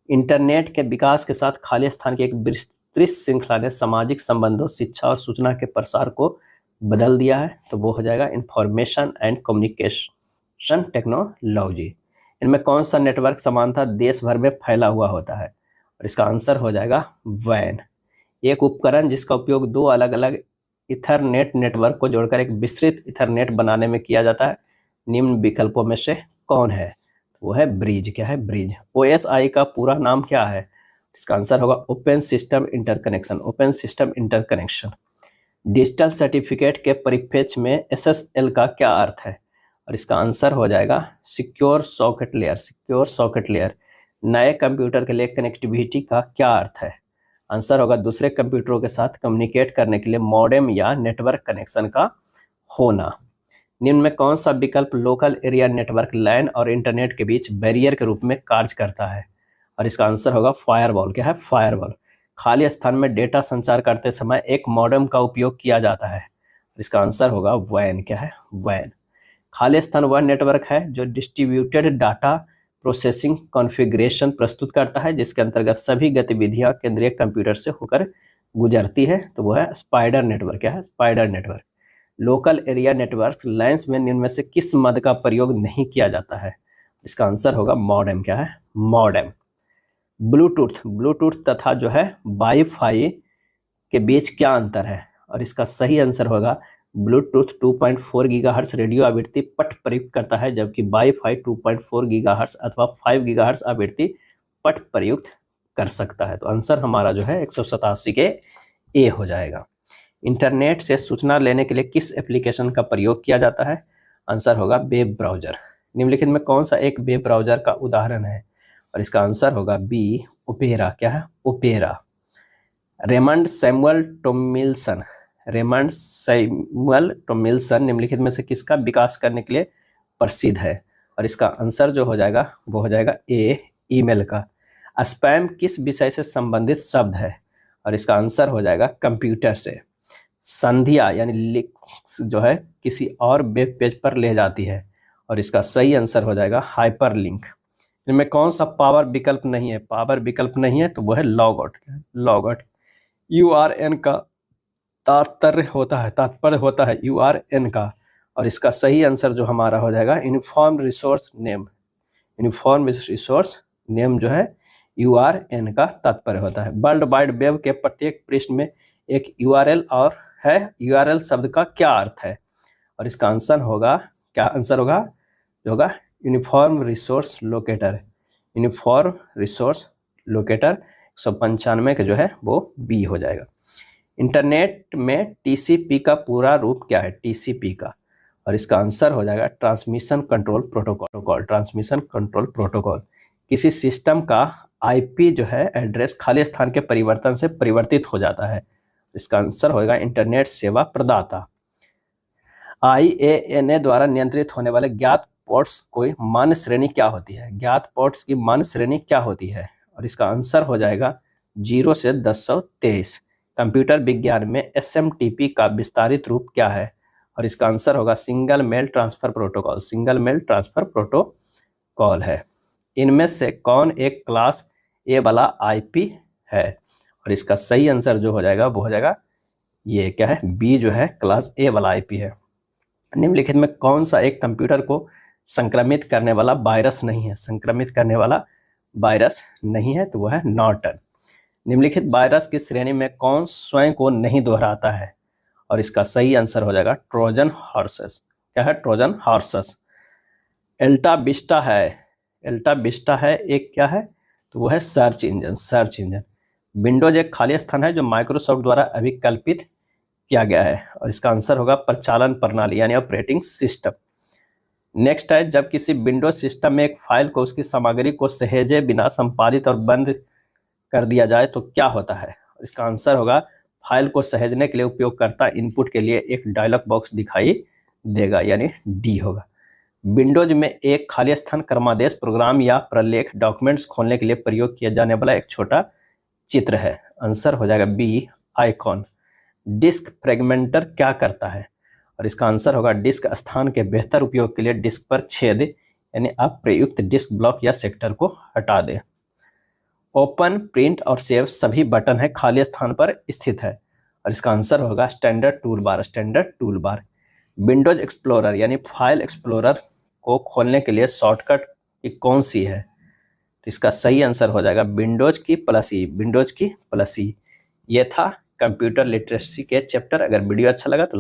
Speaker 1: इंटरनेट के विकास के साथ खाली स्थान की एक विस्तृत श्रृंखला ने सामाजिक संबंधों, शिक्षा और सूचना के प्रसार को बदल दिया है। तो वो हो जाएगा इंफॉर्मेशन एंड कम्युनिकेशन टेक्नोलॉजी। इनमें कौन सा नेटवर्क समानता देश भर में फैला हुआ होता है? और इसका आंसर हो जाएगा वैन। एक उपकरण जिसका उपयोग दो अलग अलग इथरनेट नेटवर्क को जोड़कर एक विस्तृत इथरनेट बनाने में किया जाता है, निम्न विकल्पों में से कौन है? वो है ब्रिज। क्या है? ब्रिज। OSI का पूरा नाम क्या है? इसका आंसर होगा open system interconnection. Open system interconnection. Digital certificate के परिप्रेक्ष्य में SSL का क्या अर्थ है? और इसका आंसर हो जाएगा secure socket layer. Secure socket layer. नए कंप्यूटर के लिए कनेक्टिविटी का क्या अर्थ है? आंसर होगा दूसरे कंप्यूटरों के साथ कम्युनिकेट करने के लिए मॉडेम या नेटवर्क कनेक्शन का होना। निम्न में कौन सा विकल्प लोकल एरिया नेटवर्क लैन और इंटरनेट के बीच बैरियर के रूप में कार्य करता है? और इसका आंसर होगा फायरवॉल। क्या है? फायरवॉल। खाली स्थान में डेटा संचार करते समय एक मॉडेम का उपयोग किया जाता है। इसका आंसर होगा वैन। क्या है? वैन। खाली स्थान वह नेटवर्क है जो डिस्ट्रीब्यूटेड डाटा प्रोसेसिंग कॉन्फ़िगरेशन प्रस्तुत करता है, जिसके अंतर्गत सभी गतिविधियां केंद्रीय कंप्यूटर से होकर गुजरती है। तो वो है स्पाइडर नेटवर्क। क्या है? Spider network. Local area network lens में निम्न में से किस मद का प्रयोग नहीं किया जाता है? इसका आंसर होगा मॉडेम। क्या है? मॉडेम। ब्लूटूथ। ब्लूटूथ तथा जो है वाईफाई के बीच क्या अंतर है? और इसका सही आंसर होगा ब्लूटूथ 2.4 गीगाहर्ट्ज रेडियो आवृत्ति पट प्रयुक्त करता है, जबकि वाईफाई 2.4 गीगाहर्ट्ज अथवा 5 गीगाहर्ट्ज आवृत्ति पट प्रयुक्त कर सकता है। तो आंसर हमारा जो है 187 के ए हो जाएगा। इंटरनेट से सूचना लेने के लिए किस एप्लीकेशन का प्रयोग किया जाता है? आंसर होगा वेब ब्राउजर। निम्नलिखित में कौन सा एक वेब ब्राउजर का उदाहरण है? और इसका आंसर होगा बी, ओपेरा। क्या है? Opera. Raymond Samuel Tomlinson. Raymond Samuel Tomlinson निम्नलिखित में से किसका विकास करने के लिए प्रसिद्ध है? और इसका आंसर जो हो जाएगा वो हो जाएगा ए, ईमेल का। स्पैम किस विषय से संबंधित शब्द है? और इसका आंसर हो जाएगा कंप्यूटर से। संधिया यानी लिंक्स जो है किसी और वेब पेज पर ले जाती है, और इसका सही आंसर हो जाएगा हाइपर लिंक। इनमें कौन सा पावर विकल्प नहीं है? पावर विकल्प नहीं है तो वो है log out. Log out. URN का तात्पर्य होता है URN का, और इसका सही आंसर जो हमारा हो जाएगा uniform resource name. Uniform resource name जो है URN का तात्पर्य होता है। वर्ल्ड वाइड वेब के प्रत्येक पृष्ठ में एक URL और है। URL शब्द का क्या अर्थ है? और इसका आंसर होगा, क्या आंसर होगा? जो होगा uniform resource locator. Uniform resource locator 195 का जो है वो बी हो जाएगा। इंटरनेट में TCP का पूरा रूप क्या है? TCP का, और इसका आंसर हो जाएगा transmission control protocol. Transmission control protocol. किसी सिस्टम का IP जो है एड्रेस खाली स्थान के परिवर्तन से परिवर्तित हो जाता है। इसका आंसर होगा इंटरनेट सेवा प्रदाता। IANA द्वारा नियंत्रित होने वाले ज्ञात पोर्ट्स की मान्य श्रेणी क्या होती है? ज्ञात पोर्ट्स की मान्य श्रेणी क्या होती है? और इसका आंसर हो जाएगा 0 से 1023। कंप्यूटर विज्ञान में SMTP का विस्तारित रूप क्या है? और इसका आंसर होगा single male transfer protocol. Single male transfer protocol है। इनमें से कौन एक क्लास A वाला IP है? और इसका सही आंसर जो हो जाएगा वो हो जाएगा ये क्या है? बी जो है क्लास A वाला IP है। निम्नलिखित में कौन सा एक कंप्यूटर को संक्रमित करने वाला वायरस नहीं है, संक्रमित करने वाला वायरस नहीं है, तो वह है नॉर्टन। निम्नलिखित वायरस की श्रेणी में कौन स्वयं को नहीं दोहराता है? और इसका सही आंसर हो जाएगा ट्रोजन हॉर्सेस। क्या है? Trojan horses. एल्टा विस्टा है, एल्टा विस्टा है एक क्या है? तो वो है search engine, search engine. Windows एक खाली स्थान है जो माइक्रोसॉफ्ट द्वारा अभिकल्पित किया गया है, और इसका आंसर होगा प्रचालन प्रणाली यानी ऑपरेटिंग सिस्टम। नेक्स्ट है, जब किसी विंडोज सिस्टम में एक फाइल को उसकी सामग्री को सहेजे बिना संपादित और बंद कर दिया जाए तो क्या होता है? इसका आंसर होगा फाइल को सहेजने के लिए उपयोगकर्ता इनपुट के लिए एक डायलॉग बॉक्स दिखाई देगा, यानी डी होगा। विंडोज में एक खाली स्थान क्रमादेश प्रोग्राम या प्रलेख डॉक्यूमेंट्स खोलने के लिए प्रयोग किया जाने वाला एक छोटा चित्र है। आंसर हो जाएगा बी आइकॉन। डिस्क फ्रेगमेंटर क्या करता है? और इसका आंसर होगा डिस्क स्थान के बेहतर उपयोग के लिए डिस्क पर छेद यानी अप्रयुक्त डिस्क ब्लॉक या सेक्टर को हटा दे। ओपन, प्रिंट और सेव सभी बटन है खाली स्थान पर स्थित है, और इसका आंसर होगा standard tool bar, standard tool bar. Windows explorer यानी फाइल एक्सप्लोरर को खोलने के लिए शॉर्टकट की कौन सी है? तो इसका सही आंसर हो जाएगा विंडोज की +E, विंडोज की +E। ये था कंप्यूटर लिटरेसी के चैप्टर। अगर वीडियो अच्छा लगा तो